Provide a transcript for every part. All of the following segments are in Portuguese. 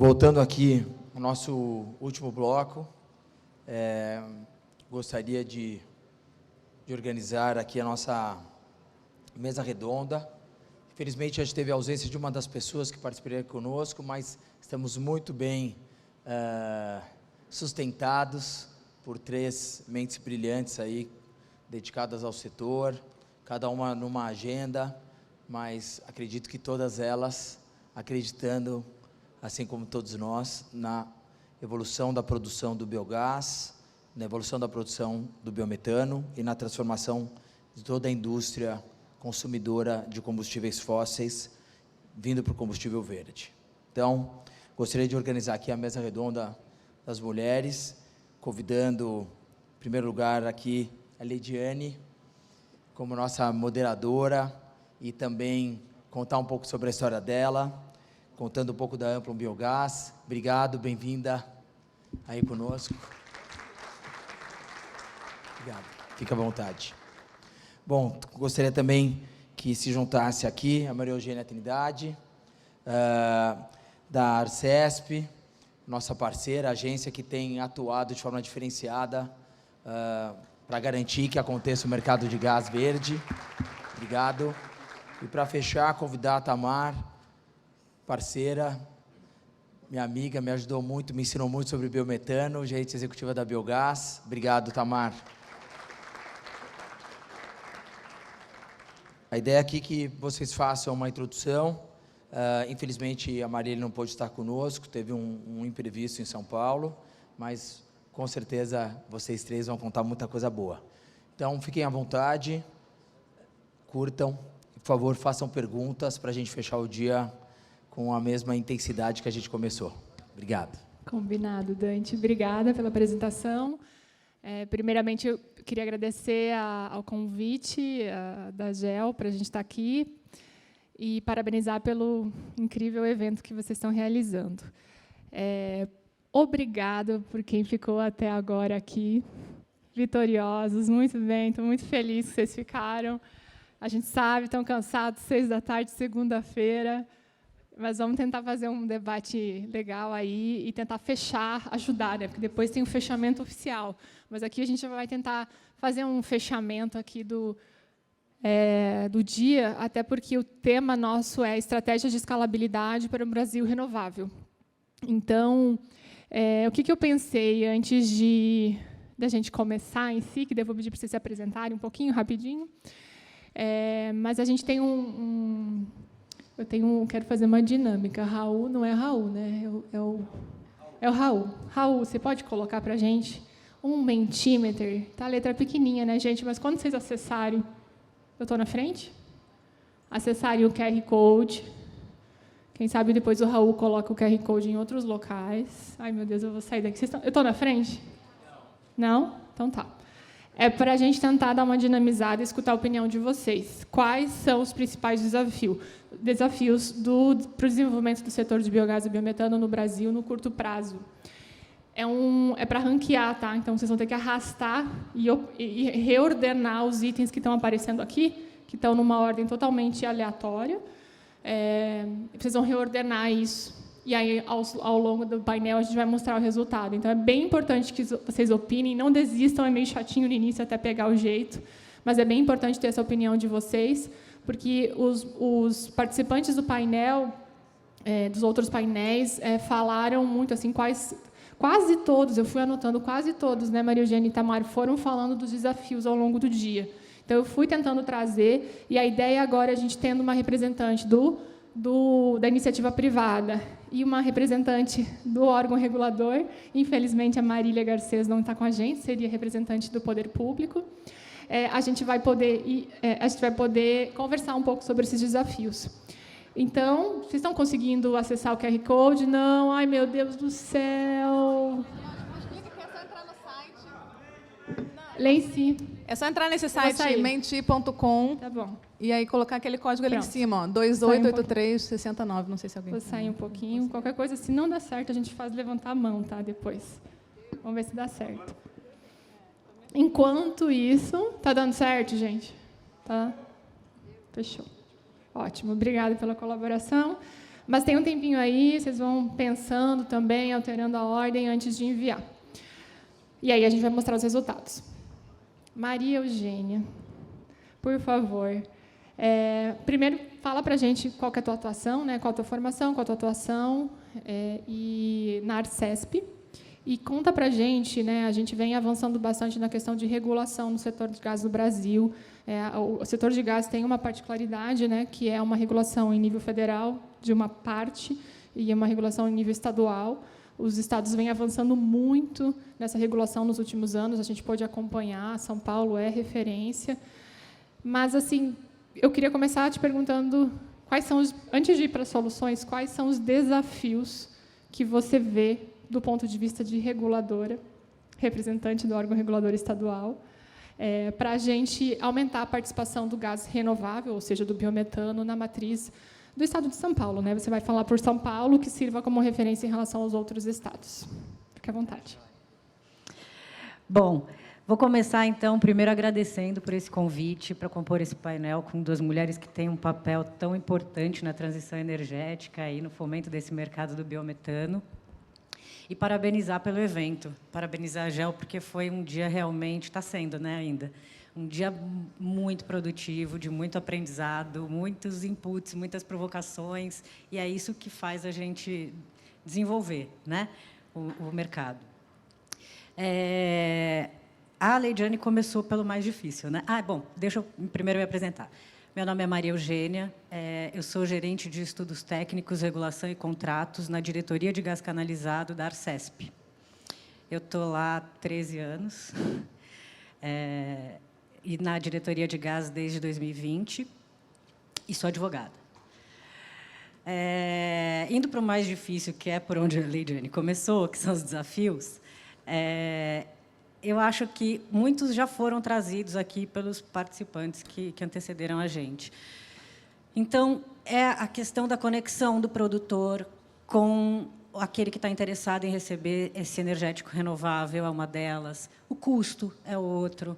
Voltando aqui ao nosso último bloco, gostaria de organizar aqui a nossa mesa redonda. Infelizmente, a gente teve a ausência de uma das pessoas que participaria conosco, mas estamos muito bem sustentados por 3 mentes brilhantes aí, dedicadas ao setor, cada uma numa agenda, mas acredito que todas elas acreditando, assim como todos nós, na evolução da produção do biogás, na evolução da produção do biometano e na transformação de toda a indústria consumidora de combustíveis fósseis, vindo para o combustível verde. Então, gostaria de organizar aqui a mesa redonda das mulheres, convidando, em primeiro lugar, aqui a Leidiane, como nossa moderadora, e também contar um pouco sobre a história dela, contando um pouco da Amplum Biogás. Obrigado, bem-vinda aí conosco. Obrigado, fica à vontade. Bom, gostaria também que se juntasse aqui a Maria Eugênia Trindade, da Arcesp, nossa parceira, agência que tem atuado de forma diferenciada para garantir que aconteça o mercado de gás verde. Obrigado. E para fechar, convidar a Tamar, parceira, minha amiga, me ajudou muito, me ensinou muito sobre biometano, gerente executiva da Biogás. Obrigado, Tamar. A ideia aqui é que vocês façam uma introdução. Infelizmente, a Marília não pôde estar conosco, teve um imprevisto em São Paulo, mas, com certeza, vocês 3 vão contar muita coisa boa. Então, fiquem à vontade, curtam, por favor, façam perguntas para a gente fechar o dia com a mesma intensidade que a gente começou. Obrigado. Combinado, Dante. Obrigada pela apresentação. Primeiramente, eu queria agradecer ao convite da GEL para a gente estar aqui e parabenizar pelo incrível evento que vocês estão realizando. Obrigado por quem ficou até agora aqui, vitoriosos, muito bem, estou muito feliz que vocês ficaram. A gente sabe, estão cansados, 6 da tarde, segunda-feira, mas vamos tentar fazer um debate legal aí e tentar fechar, ajudar, né? Porque depois tem o fechamento oficial. Mas aqui a gente vai tentar fazer um fechamento aqui do dia, até porque o tema nosso é estratégia de escalabilidade para o Brasil renovável. Então, o que eu pensei antes da gente começar em si, que devo pedir para vocês se apresentarem um pouquinho, rapidinho. Mas a gente tem quero fazer uma dinâmica. Raul não é Raul, né? É o Raul. Raul, você pode colocar para a gente um Mentimeter? Tá, a letra é pequenininha, né, gente? Mas quando vocês acessarem, eu estou na frente? Acessarem o QR Code. Quem sabe depois o Raul coloca o QR Code em outros locais. Ai, meu Deus, eu vou sair daqui. Eu estou na frente? Não? Então tá. É para a gente tentar dar uma dinamizada e escutar a opinião de vocês. Quais são os principais desafios para o desenvolvimento do setor de biogás e biometano no Brasil no curto prazo? É para ranquear, tá? Então, vocês vão ter que arrastar e reordenar os itens que estão aparecendo aqui, que estão numa ordem totalmente aleatória. Vocês vão reordenar isso. E aí, ao longo do painel, a gente vai mostrar o resultado. Então, é bem importante que vocês opinem, não desistam, é meio chatinho no início até pegar o jeito, mas é bem importante ter essa opinião de vocês, porque os participantes do painel, dos outros painéis, falaram muito, assim, quase todos, eu fui anotando quase todos, né, Maria Eugênia e Tamar, foram falando dos desafios ao longo do dia. Então, eu fui tentando trazer, e a ideia agora é a gente tendo uma representante da iniciativa privada e uma representante do órgão regulador. Infelizmente, a Marília Garcês não está com a gente, seria representante do poder público. A gente vai poder conversar um pouco sobre esses desafios. Então, vocês estão conseguindo acessar o QR Code? Não? Ai, meu Deus do céu! Explica que é só entrar no site. Lacey. É só entrar nesse site, menti.com. Tá bom. E aí colocar aquele código ali em Pronto. cima, ó, 288369, não sei se alguém... Vou sair um pouquinho. Qualquer coisa, se não dá certo, a gente faz levantar a mão, tá? Depois. Vamos ver se dá certo. Enquanto isso... Tá dando certo, gente? Tá? Fechou. Ótimo. Obrigada pela colaboração. Mas tem um tempinho aí, vocês vão pensando também, alterando a ordem antes de enviar. E aí a gente vai mostrar os resultados. Maria Eugênia, por favor. Primeiro, fala para a gente qual que é a tua atuação, né? Qual a tua formação, qual a tua atuação e na Arcesp. E conta para a gente, né? A gente vem avançando bastante na questão de regulação no setor de gás do Brasil. O setor de gás tem uma particularidade, né? Que é uma regulação em nível federal de uma parte e uma regulação em nível estadual. Os estados vêm avançando muito nessa regulação nos últimos anos. A gente pôde acompanhar. São Paulo é referência. Mas assim, eu queria começar te perguntando quais são antes de ir para as soluções, quais são os desafios que você vê do ponto de vista de reguladora, representante do órgão regulador estadual, para a gente aumentar a participação do gás renovável, ou seja, do biometano, na matriz do estado de São Paulo, né? Você vai falar por São Paulo, que sirva como referência em relação aos outros estados. Fique à vontade. Bom, vou começar, então, primeiro agradecendo por esse convite para compor esse painel com duas mulheres que têm um papel tão importante na transição energética e no fomento desse mercado do biometano. E parabenizar pelo evento, parabenizar a GEL, porque foi um dia realmente, está sendo, né, ainda, um dia muito produtivo, de muito aprendizado, muitos inputs, muitas provocações, e é isso que faz a gente desenvolver, né, o mercado. A Leidiane começou pelo mais difícil, né? Bom, deixa eu primeiro me apresentar. Meu nome é Maria Eugênia, eu sou gerente de estudos técnicos, regulação e contratos na diretoria de gás canalizado da Arcesp. Eu estou lá há 13 anos, e na diretoria de gás desde 2020, e sou advogada. Indo para o mais difícil, que é por onde a Leidiane começou, que são os desafios, eu acho que muitos já foram trazidos aqui pelos participantes que antecederam a gente. Então, é a questão da conexão do produtor com aquele que está interessado em receber esse energético renovável, é uma delas. O custo é outro.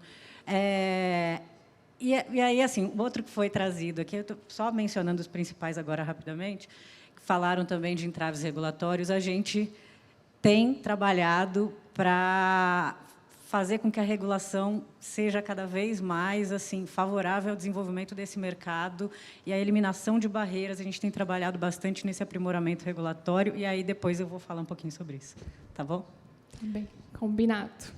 E aí, assim, o outro que foi trazido aqui, eu estou só mencionando os principais agora rapidamente, que falaram também de entraves regulatórios, a gente tem trabalhado para fazer com que a regulação seja cada vez mais assim favorável ao desenvolvimento desse mercado e à eliminação de barreiras. A gente tem trabalhado bastante nesse aprimoramento regulatório, e aí depois eu vou falar um pouquinho sobre isso. Tá bom? Tá bem, combinado.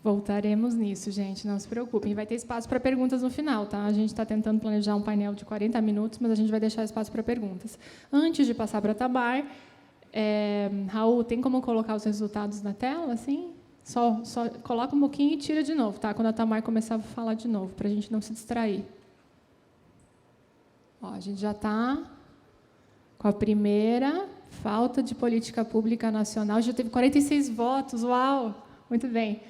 Voltaremos nisso, gente, não se preocupem. Vai ter espaço para perguntas no final, tá? A gente está tentando planejar um painel de 40 minutos, mas a gente vai deixar espaço para perguntas. Antes de passar para a Tamar, Raul, tem como colocar os resultados na tela, assim? Só coloca um pouquinho e tira de novo, tá? Quando a Tamar começar a falar de novo, para a gente não se distrair. A gente já está com a primeira falta de política pública nacional. Já teve 46 votos, uau! Muito bem.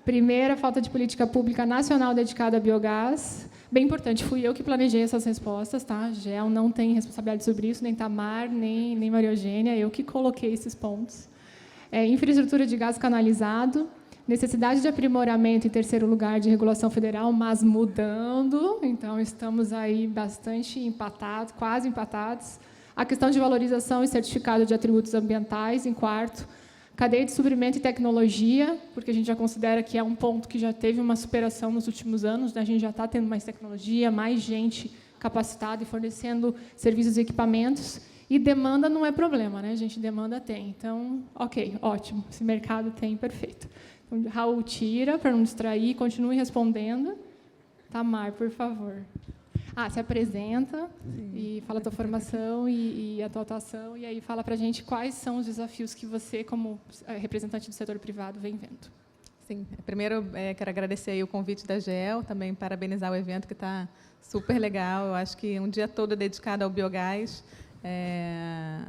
Primeira falta de política pública nacional dedicada a biogás. Bem importante, fui eu que planejei essas respostas, tá? A GEL não tem responsabilidade sobre isso, nem Tamar, nem Maria Eugênia, eu que coloquei esses pontos. Infraestrutura de gás canalizado, necessidade de aprimoramento em terceiro lugar de regulação federal, mas mudando, então estamos aí bastante empatados, quase empatados. A questão de valorização e certificado de atributos ambientais, em quarto. Cadeia de suprimento e tecnologia, porque a gente já considera que é um ponto que já teve uma superação nos últimos anos, né? A gente já está tendo mais tecnologia, mais gente capacitada e fornecendo serviços e equipamentos. E demanda não é problema, né, gente? Demanda tem. Então, ok, ótimo. Esse mercado tem, perfeito. Então, Raul, tira para não distrair, continue respondendo. Tamar, por favor. Se apresenta. Sim. E fala a tua formação e a tua atuação, e aí fala para a gente quais são os desafios que você, como representante do setor privado, vem vendo. Sim. Primeiro, quero agradecer aí o convite da GEL, também parabenizar o evento, que está super legal. Eu acho que um dia todo dedicado ao biogás é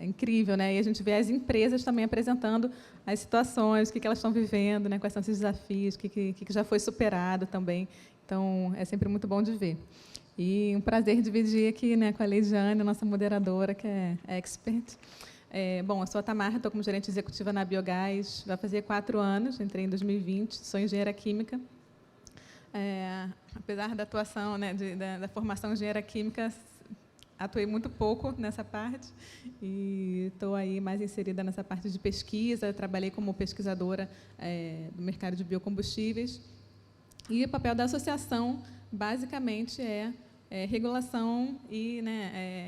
incrível, né? E a gente vê as empresas também apresentando as situações, o que elas estão vivendo, né? Quais são esses desafios, o que já foi superado também. Então, é sempre muito bom de ver. E um prazer dividir aqui, né, com a Leidiane, nossa moderadora, que é expert. Bom, eu sou a Tamar, estou como gerente executiva na Biogás, vai fazer 4 anos, entrei em 2020, sou engenheira química. Apesar da atuação, né, da formação engenheira química, atuei muito pouco nessa parte e estou aí mais inserida nessa parte de pesquisa. Trabalhei como pesquisadora do mercado de biocombustíveis. E o papel da associação, basicamente, é regulação e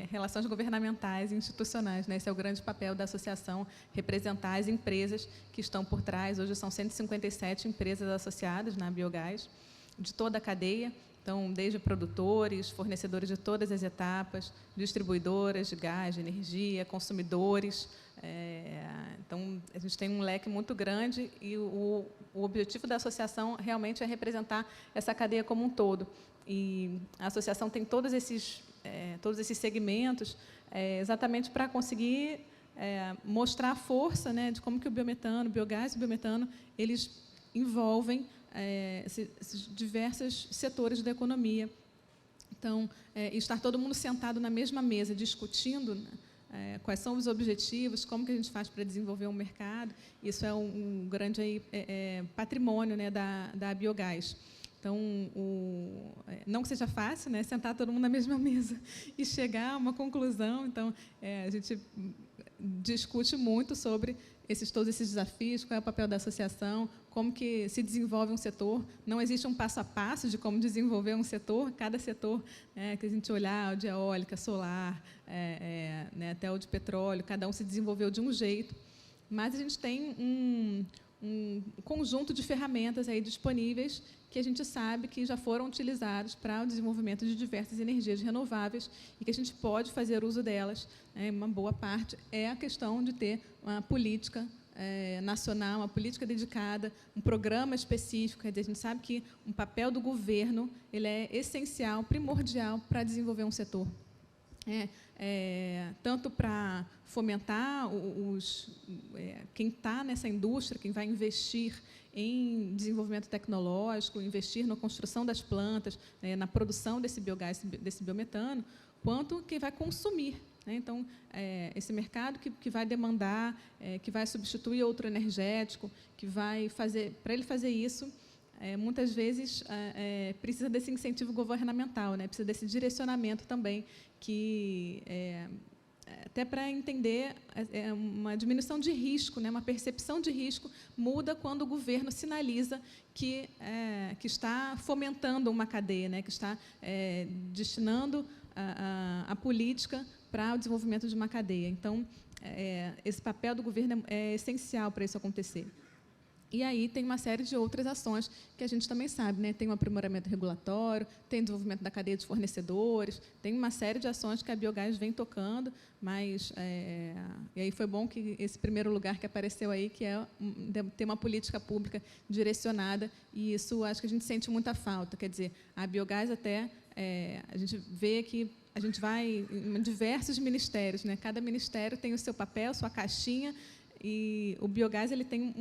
relações governamentais e institucionais. Né? Esse é o grande papel da associação, representar as empresas que estão por trás. Hoje são 157 empresas associadas na Biogás, de toda a cadeia. Então, desde produtores, fornecedores de todas as etapas, distribuidoras de gás, de energia, consumidores. Então, a gente tem um leque muito grande e o objetivo da associação realmente é representar essa cadeia como um todo. E a associação tem todos esses segmentos exatamente para conseguir mostrar a força, né, de como que o biometano, o biogás e o biometano, eles envolvem esses diversos setores da economia. Então, estar todo mundo sentado na mesma mesa, discutindo quais são os objetivos, como que a gente faz para desenvolver um mercado, isso é um grande patrimônio, né, da Biogás. Então, não que seja fácil, né, sentar todo mundo na mesma mesa e chegar a uma conclusão. Então, a gente discute muito sobre todos esses desafios, qual é o papel da associação, como que se desenvolve um setor. Não existe um passo a passo de como desenvolver um setor. Cada setor que a gente olhar, o de eólica, solar, até o de petróleo, cada um se desenvolveu de um jeito. Mas a gente tem um conjunto de ferramentas aí disponíveis que a gente sabe que já foram utilizados para o desenvolvimento de diversas energias renováveis e que a gente pode fazer uso delas. Uma boa parte é a questão de ter uma política nacional, uma política dedicada, um programa específico. Quer dizer, a gente sabe que um papel do governo ele é essencial, primordial para desenvolver um setor. Tanto para fomentar quem está nessa indústria, quem vai investir em desenvolvimento tecnológico, investir na construção das plantas, na produção desse biogás, desse biometano, quanto quem vai consumir. Então, esse mercado que vai demandar, que vai substituir outro energético, que vai fazer, para ele fazer isso, muitas vezes precisa desse incentivo governamental, né? Precisa desse direcionamento também, que até para entender uma diminuição de risco, né? Uma percepção de risco muda quando o governo sinaliza que está fomentando uma cadeia, né? Que está destinando a política para o desenvolvimento de uma cadeia. Então, esse papel do governo é essencial para isso acontecer. E aí tem uma série de outras ações que a gente também sabe, né? Tem um aprimoramento regulatório, tem desenvolvimento da cadeia de fornecedores, tem uma série de ações que a Biogás vem tocando, mas e aí foi bom que esse primeiro lugar que apareceu aí, que é ter uma política pública direcionada, e isso acho que a gente sente muita falta. Quer dizer, a Biogás até a gente vê que a gente vai em diversos ministérios, né? Cada ministério tem o seu papel, sua caixinha. E o biogás ele tem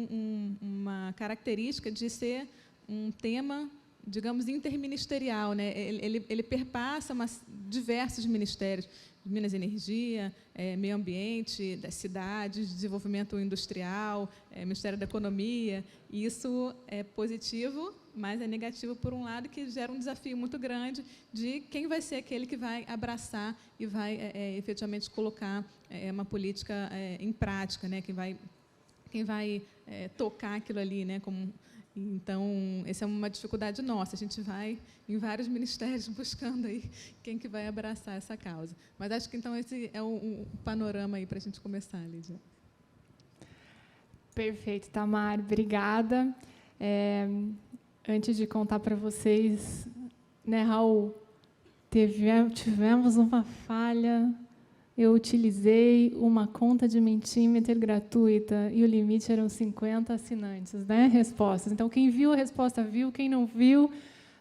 uma característica de ser um tema, digamos, interministerial, né? Ele perpassa diversos ministérios, Minas e Energia, Meio Ambiente, das cidades, desenvolvimento industrial, Ministério da Economia. E isso é positivo, mas é negativo por um lado, que gera um desafio muito grande de quem vai ser aquele que vai abraçar e vai efetivamente colocar uma política em prática, né? Quem vai tocar aquilo ali, né? Então, essa é uma dificuldade nossa. A gente vai em vários ministérios buscando aí quem que vai abraçar essa causa. Mas acho que, então, esse é o panorama aí para a gente começar, Lídia. Perfeito, Tamar. Obrigada. Antes de contar para vocês, né, Raul, tivemos uma falha. Eu utilizei uma conta de Mentimeter gratuita e o limite eram 50 assinantes, né? Respostas. Então, quem viu a resposta viu, quem não viu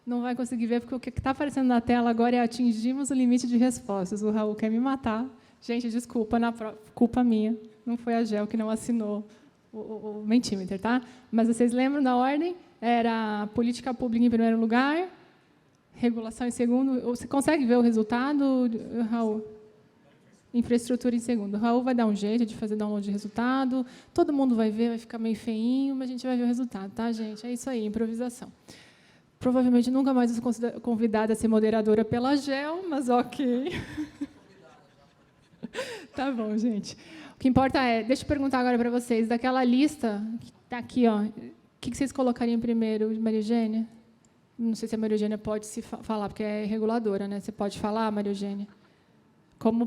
não vai conseguir ver, porque o que está aparecendo na tela agora é atingimos o limite de respostas. O Raul quer me matar. Gente, desculpa, culpa minha. Não foi a Gel que não assinou o Mentimeter, tá? Mas vocês lembram da ordem? Era política pública em primeiro lugar, regulação em segundo. Você consegue ver o resultado, Raul? Infraestrutura em segundo. O Raul vai dar um jeito de fazer download de resultado, todo mundo vai ver, vai ficar meio feinho, mas a gente vai ver o resultado, tá, gente? É isso aí, improvisação. Provavelmente nunca mais vou ser convidada a ser moderadora pela Gel, mas ok. Tá bom, gente. O que importa é, deixa eu perguntar agora para vocês, daquela lista que está aqui, ó, o que vocês colocariam primeiro, Maria Eugênia? Não sei se a Maria Eugênia pode se falar, porque é reguladora, né? Você pode falar, Maria Eugênia? Como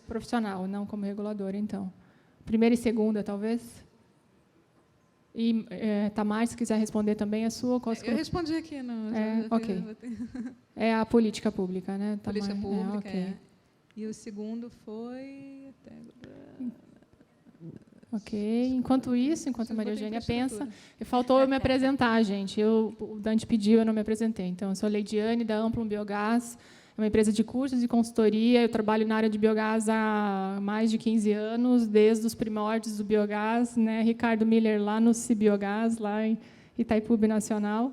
profissional, não como reguladora, então. Primeira e segunda, talvez? E, Tamar, se quiser responder também, a sua? Eu respondi aqui. Não, ok. É a política pública, né, Tamar? Política pública, okay. E o segundo foi... Ok. Enquanto isso, enquanto a Maria Eugênia pensa, faltou eu me apresentar, gente. O Dante pediu, eu não me apresentei. Então, eu sou a Leidiane, da Amplum Biogás, é uma empresa de cursos e consultoria. Eu trabalho na área de biogás há mais de 15 anos, desde os primórdios do biogás, né? Ricardo Miller, lá no Cibiogás, lá em Itaipu Nacional,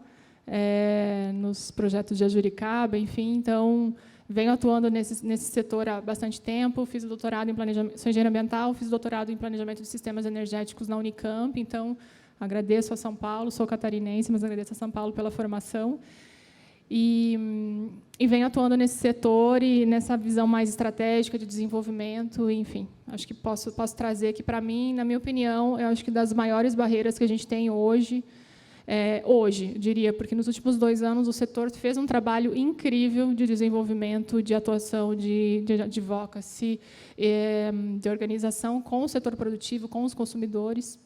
nos projetos de Ajuricaba, enfim. Então, venho atuando nesse setor há bastante tempo. Fiz o doutorado em planejamento, sou engenheira ambiental, fiz doutorado em planejamento de sistemas energéticos na Unicamp. Então, agradeço a São Paulo, sou catarinense, mas agradeço a São Paulo pela formação. E venho atuando nesse setor e nessa visão mais estratégica de desenvolvimento, enfim. Acho que posso trazer aqui, para mim, na minha opinião, eu acho que das maiores barreiras que a gente tem hoje, eu diria, porque nos últimos 2 anos o setor fez um trabalho incrível de desenvolvimento, de atuação, de advocacy, de organização com o setor produtivo, com os consumidores.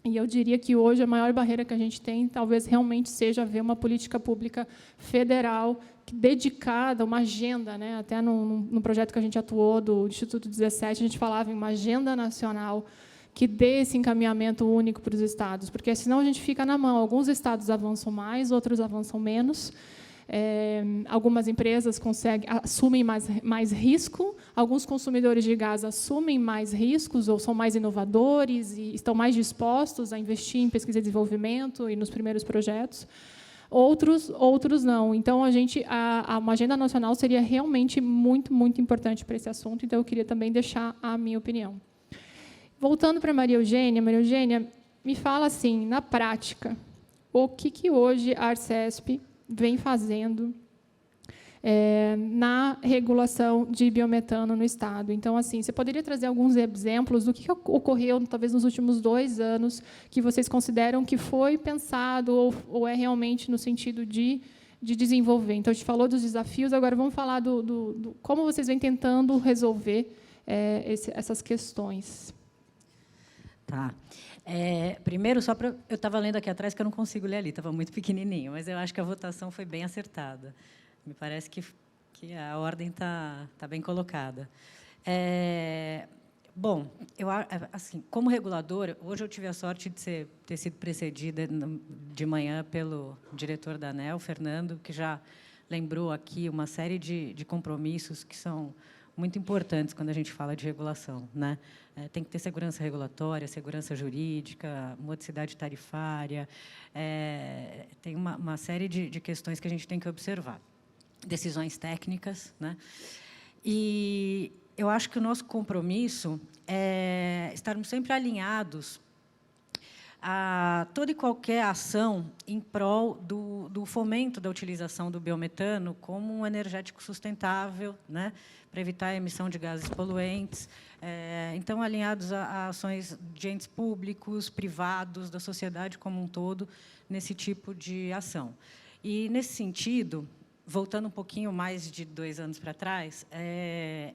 E eu diria que hoje a maior barreira que a gente tem, talvez realmente seja haver uma política pública federal dedicada, uma agenda, né? Até no projeto que a gente atuou do Instituto 17, a gente falava em uma agenda nacional que dê esse encaminhamento único para os estados, porque senão a gente fica na mão. Alguns estados avançam mais, outros avançam menos. Algumas empresas assumem mais risco, alguns consumidores de gás assumem mais riscos ou são mais inovadores e estão mais dispostos a investir em pesquisa e desenvolvimento e nos primeiros projetos. Outros não. Então, uma agenda nacional seria realmente muito, muito importante para esse assunto, então eu queria também deixar a minha opinião. Voltando para Maria Eugênia, me fala assim, na prática, o que hoje a Arcesp vem fazendo na regulação de biometano no Estado. Então, assim, você poderia trazer alguns exemplos do que ocorreu, talvez, nos últimos 2 anos, que vocês consideram que foi pensado ou é realmente no sentido de desenvolver? Então, a gente falou dos desafios, agora vamos falar do como vocês vêm tentando resolver essas questões. Tá. Primeiro, eu estava lendo aqui atrás, que eu não consigo ler ali, estava muito pequenininho, mas eu acho que a votação foi bem acertada. Me parece que a ordem está bem colocada. Bom, assim, como reguladora, hoje eu tive a sorte de ter sido precedida de manhã pelo diretor da ANEEL, Fernando, que já lembrou aqui uma série de compromissos que são muito importantes quando a gente fala de regulação, né? Tem que ter segurança regulatória, segurança jurídica, modicidade tarifária, tem uma série de questões que a gente tem que observar. Decisões técnicas, né? E eu acho que o nosso compromisso é estarmos sempre alinhados a toda e qualquer ação em prol do fomento da utilização do biometano como um energético sustentável, né, para evitar a emissão de gases poluentes. Então, alinhados a ações de entes públicos, privados, da sociedade como um todo, nesse tipo de ação. E, nesse sentido, voltando um pouquinho mais de 2 anos para trás,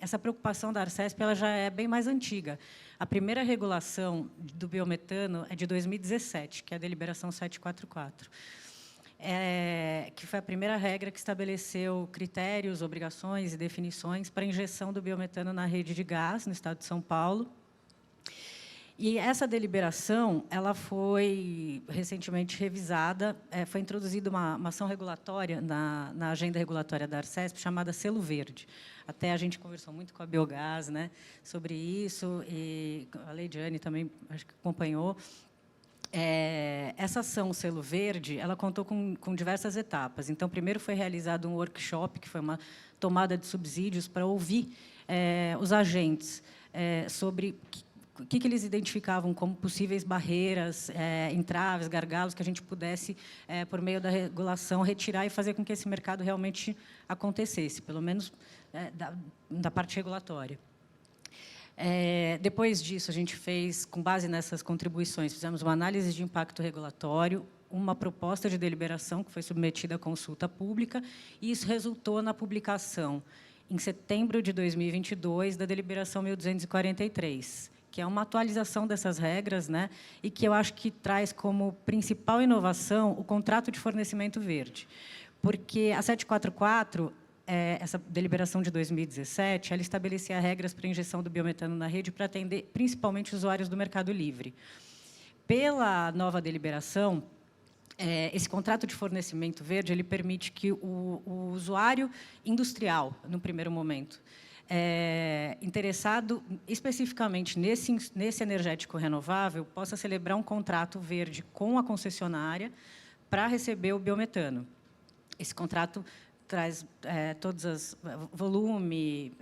essa preocupação da Arcesp ela já é bem mais antiga. A primeira regulação do biometano é de 2017, que é a deliberação 744, que foi a primeira regra que estabeleceu critérios, obrigações e definições para a injeção do biometano na rede de gás, no estado de São Paulo. E essa deliberação ela foi recentemente revisada, foi introduzida uma ação regulatória na agenda regulatória da Arcesp, chamada Selo Verde. Até a gente conversou muito com a Biogás, né, sobre isso, e a Leidiane também acho que acompanhou. Essa ação Selo Verde ela contou com diversas etapas. Então, primeiro foi realizado um workshop, que foi uma tomada de subsídios para ouvir os agentes sobre o que eles identificavam como possíveis barreiras, entraves, gargalos, que a gente pudesse, por meio da regulação, retirar e fazer com que esse mercado realmente acontecesse, pelo menos da parte regulatória. Depois disso, a gente fez, com base nessas contribuições, fizemos uma análise de impacto regulatório, uma proposta de deliberação que foi submetida à consulta pública, e isso resultou na publicação, em setembro de 2022, da deliberação 1243, que é uma atualização dessas regras, né, e que eu acho que traz como principal inovação o contrato de fornecimento verde. Porque a 744, essa deliberação de 2017, ela estabelecia regras para a injeção do biometano na rede para atender principalmente usuários do Mercado Livre. Pela nova deliberação, esse contrato de fornecimento verde ele permite que o usuário industrial, no primeiro momento, interessado especificamente nesse energético renovável, possa celebrar um contrato verde com a concessionária para receber o biometano. Esse contrato traz todas as volume,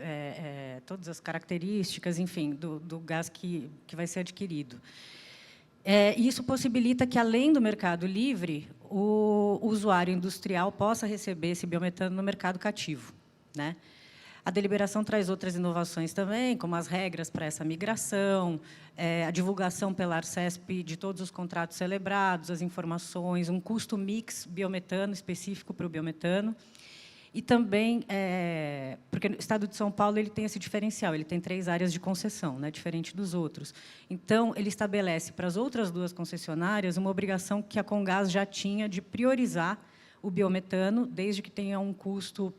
todas as características, enfim, do gás que vai ser adquirido. Isso possibilita que, além do mercado livre, o usuário industrial possa receber esse biometano no mercado cativo, né? A deliberação traz outras inovações também, como as regras para essa migração, a divulgação pela Arcesp de todos os contratos celebrados, as informações, um custo mix biometano específico para o biometano. E também, porque o Estado de São Paulo ele tem esse diferencial, ele tem 3 áreas de concessão, né, diferente dos outros. Então, ele estabelece para as outras 2 concessionárias uma obrigação que a Comgás já tinha de priorizar o biometano, desde que tenha um custo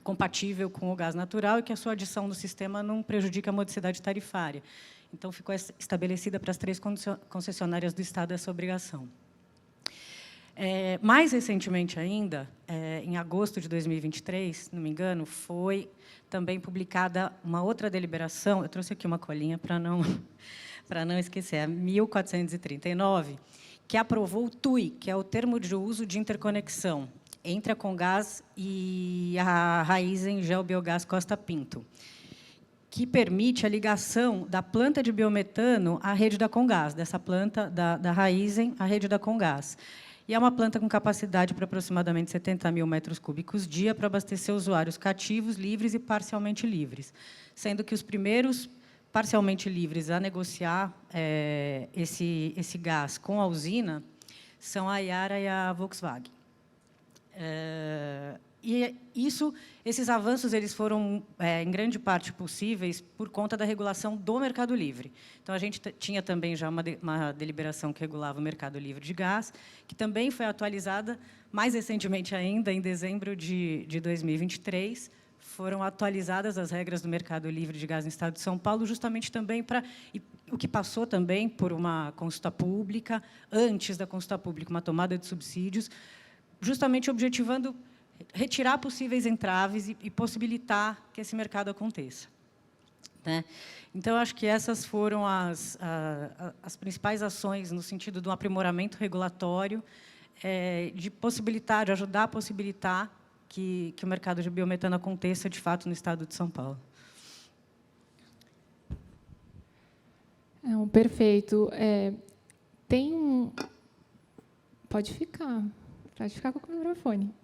compatível com o gás natural e que a sua adição no sistema não prejudique a modicidade tarifária. Então, ficou estabelecida para as 3 concessionárias do Estado essa obrigação. Mais recentemente ainda, em agosto de 2023, se não me engano, foi também publicada uma outra deliberação, eu trouxe aqui uma colinha para não esquecer, a 1439, que aprovou o TUI, que é o Termo de Uso de Interconexão, entre a Comgás e a Raízen Geobiogás Costa Pinto, que permite a ligação da planta de biometano à rede da Comgás, dessa planta da Raízen à rede da Comgás. E é uma planta com capacidade para aproximadamente 70 mil metros cúbicos dia para abastecer usuários cativos, livres e parcialmente livres, sendo que os primeiros parcialmente livres a negociar esse gás com a usina são a Yara e a Volkswagen. E esses avanços eles foram, em grande parte, possíveis por conta da regulação do Mercado Livre. Então, a gente tinha também já uma deliberação que regulava o Mercado Livre de gás, que também foi atualizada mais recentemente ainda, em dezembro de 2023, foram atualizadas as regras do Mercado Livre de gás no Estado de São Paulo, justamente também para... O que passou também por uma consulta pública, antes da consulta pública, uma tomada de subsídios, justamente objetivando retirar possíveis entraves e possibilitar que esse mercado aconteça, né? Então, acho que essas foram as principais ações no sentido de um aprimoramento regulatório, de ajudar a possibilitar que o mercado de biometano aconteça, de fato, no Estado de São Paulo. Perfeito. Tem um... Pode ficar com o microfone.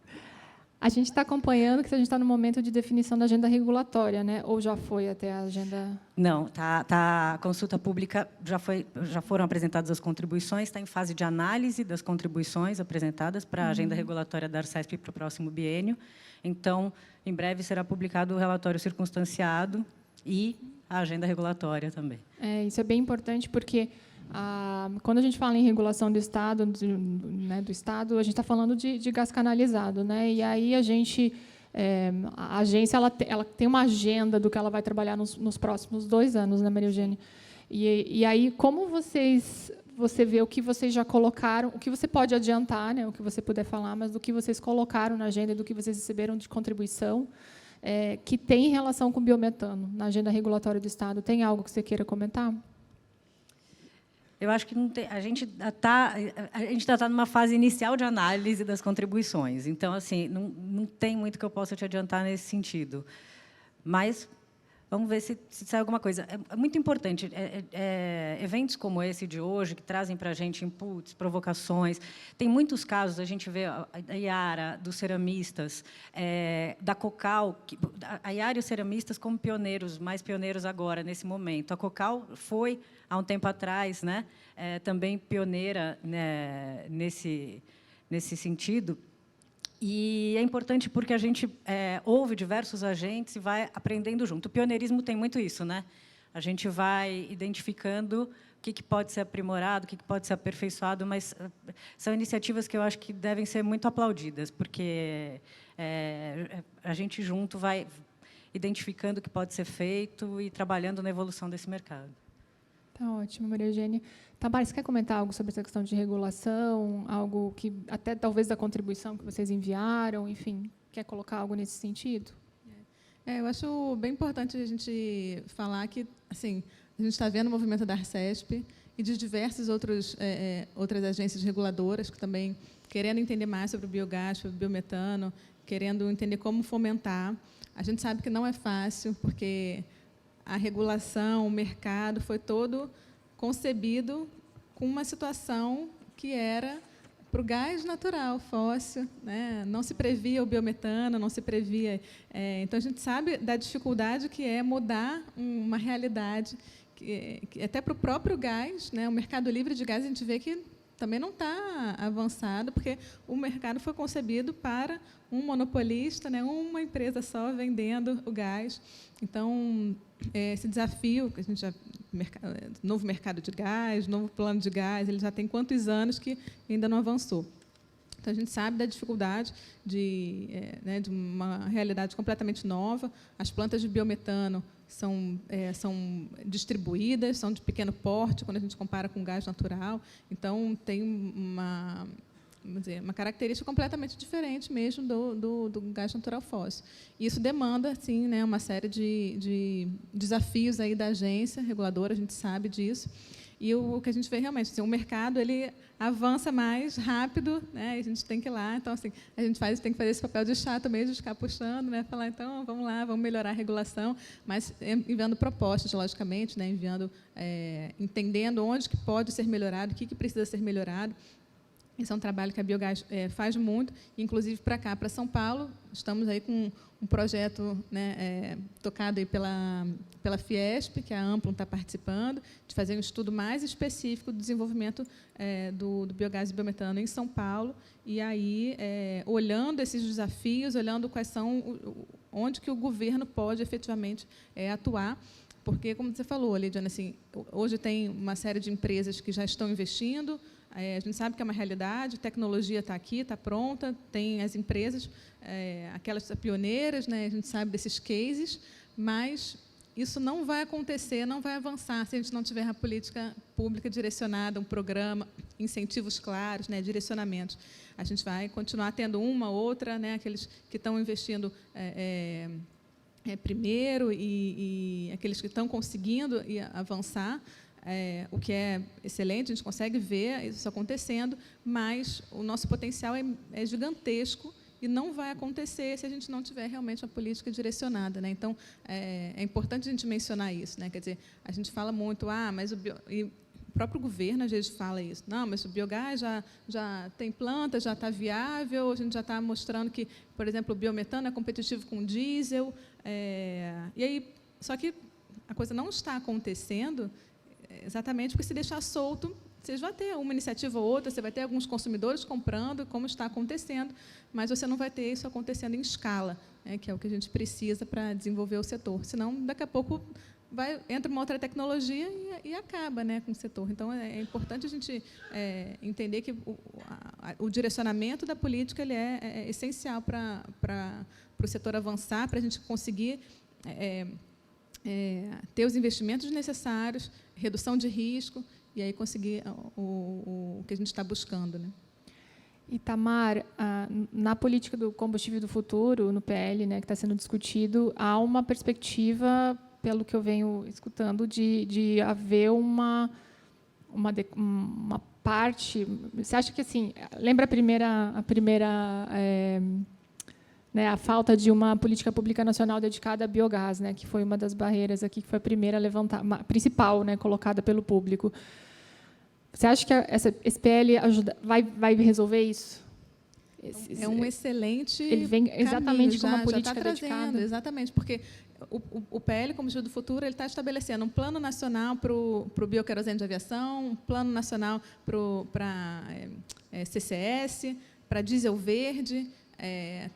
A gente está acompanhando que a gente está no momento de definição da agenda regulatória, né? Ou já foi até a agenda? Não, a consulta pública já foram apresentadas as contribuições, está em fase de análise das contribuições apresentadas para a agenda regulatória da Arcesp para o próximo biênio. Então, em breve será publicado o relatório circunstanciado e a agenda regulatória também. Isso é bem importante porque quando a gente fala em regulação do Estado, do Estado, a gente está falando de gás canalizado, né? E aí a agência ela tem uma agenda do que ela vai trabalhar nos próximos 2 anos, né, Maria Eugênia? E aí, como você vê o que vocês já colocaram, o que você pode adiantar, né, o que você puder falar, mas do que vocês colocaram na agenda e do que vocês receberam de contribuição, que tem relação com o biometano na agenda regulatória do Estado. Tem algo que você queira comentar? Eu acho que não tem, a gente ainda está numa fase inicial de análise das contribuições. Então, assim, não tem muito que eu possa te adiantar nesse sentido. Mas Vamos ver se sai alguma coisa. É muito importante. Eventos como esse de hoje, que trazem para a gente inputs, provocações. Tem muitos casos, a gente vê a Iara, dos ceramistas, da Cocal, a Iara e os ceramistas como pioneiros, mais pioneiros agora, nesse momento. A Cocal foi, há um tempo atrás, né, também pioneira, né, nesse sentido. E é importante porque a gente ouve diversos agentes e vai aprendendo junto. O pioneirismo tem muito isso, né? A gente vai identificando o que pode ser aprimorado, o que pode ser aperfeiçoado, mas são iniciativas que eu acho que devem ser muito aplaudidas, porque a gente junto vai identificando o que pode ser feito e trabalhando na evolução desse mercado. Tá ótimo, Maria Eugênia. Tamara, você quer comentar algo sobre essa questão de regulação, algo que até talvez da contribuição que vocês enviaram, enfim, quer colocar algo nesse sentido? Eu acho bem importante a gente falar que, assim, a gente está vendo o movimento da Arcesp e de diversas outras agências reguladoras que também querendo entender mais sobre o biogás, sobre o biometano, querendo entender como fomentar. A gente sabe que não é fácil, porque a regulação, o mercado foi todo concebido com uma situação que era para o gás natural, fóssil, né? Não se previa o biometano, não se previa. Então, a gente sabe da dificuldade que é mudar uma realidade, que até para o próprio gás, né? O mercado livre de gás, a gente vê que também não está avançado, porque o mercado foi concebido para um monopolista, né? Uma empresa só vendendo o gás. Então, esse desafio, que a gente novo mercado de gás, novo plano de gás, ele já tem quantos anos que ainda não avançou. Então, a gente sabe da dificuldade de uma realidade completamente nova. As plantas de biometano são distribuídas, são de pequeno porte, quando a gente compara com gás natural. Então, tem uma característica completamente diferente mesmo do gás natural fóssil. E isso demanda, sim, né, uma série de desafios aí da agência reguladora, a gente sabe disso. E o que a gente vê realmente, assim, o mercado ele avança mais rápido, né? A gente tem que ir lá. Então, assim, a gente tem que fazer esse papel de chato mesmo, de ficar puxando, né? Falar, então, vamos lá, vamos melhorar a regulação, mas enviando propostas, logicamente, né? Entendendo onde que pode ser melhorado, o que precisa ser melhorado. Esse é um trabalho que a Biogás faz muito, inclusive para cá, para São Paulo. Estamos aí com um projeto, né, tocado aí pela Fiesp, que a Amplum está participando, de fazer um estudo mais específico do desenvolvimento do biogás e biometano em São Paulo, e aí, olhando esses desafios, olhando onde que o governo pode efetivamente atuar, porque, como você falou, Lidiane, assim, hoje tem uma série de empresas que já estão investindo. A gente sabe que é uma realidade, a tecnologia está aqui, está pronta, tem as empresas, aquelas pioneiras, né, a gente sabe desses cases, mas isso não vai acontecer, não vai avançar se a gente não tiver a política pública direcionada, um programa, incentivos claros, né, direcionamentos. A gente vai continuar tendo uma, outra, né, aqueles que estão investindo primeiro e aqueles que estão conseguindo avançar, o que é excelente, a gente consegue ver isso acontecendo, mas o nosso potencial é gigantesco e não vai acontecer se a gente não tiver realmente uma política direcionada, né? Então, é importante a gente mencionar isso, né? Quer dizer, a gente fala muito, mas o próprio governo às vezes fala isso, não, mas o biogás já tem planta, já está viável, a gente já está mostrando que, por exemplo, o biometano é competitivo com o diesel, e aí, só que a coisa não está acontecendo exatamente porque, se deixar solto, você vai ter uma iniciativa ou outra, você vai ter alguns consumidores comprando, como está acontecendo, mas você não vai ter isso acontecendo em escala, né, que é o que a gente precisa para desenvolver o setor. Senão, daqui a pouco, entra uma outra tecnologia e acaba, né, com o setor. Então, é importante a gente entender que o direcionamento da política ele é essencial para o setor avançar, para a gente conseguir ter os investimentos necessários, redução de risco, e aí conseguir o que a gente está buscando, né? Itamar, na política do combustível do futuro, no PL, né, que está sendo discutido, há uma perspectiva, pelo que eu venho escutando, de haver uma parte. Você acha que, assim, lembra a primeira né, a falta de uma política pública nacional dedicada a biogás, né, que foi uma das barreiras aqui, que foi a primeira a levantar, principal, né, colocada pelo público. Você acha que esse PL vai resolver isso? É um excelente Ele vem exatamente com uma política já dedicada. Exatamente, porque o PL, Combustível do Futuro, ele está estabelecendo um plano nacional para o bioquerosene de aviação, um plano nacional para CCS, para diesel verde,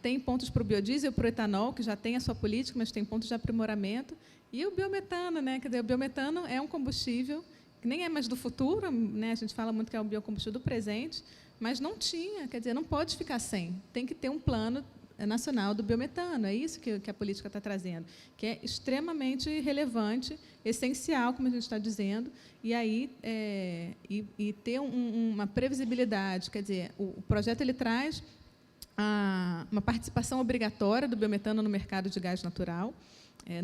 tem pontos para o biodiesel, para o etanol, que já tem a sua política, mas tem pontos de aprimoramento, e o biometano, né? Quer dizer, o biometano é um combustível que nem é mais do futuro, né? A gente fala muito que é o biocombustível do presente, mas não tinha, quer dizer, não pode ficar sem. Tem que ter um plano nacional do biometano. É isso que a política está trazendo, que é extremamente relevante, essencial, como a gente está dizendo, e aí e ter uma previsibilidade. Quer dizer, o projeto ele traz uma participação obrigatória do biometano no mercado de gás natural.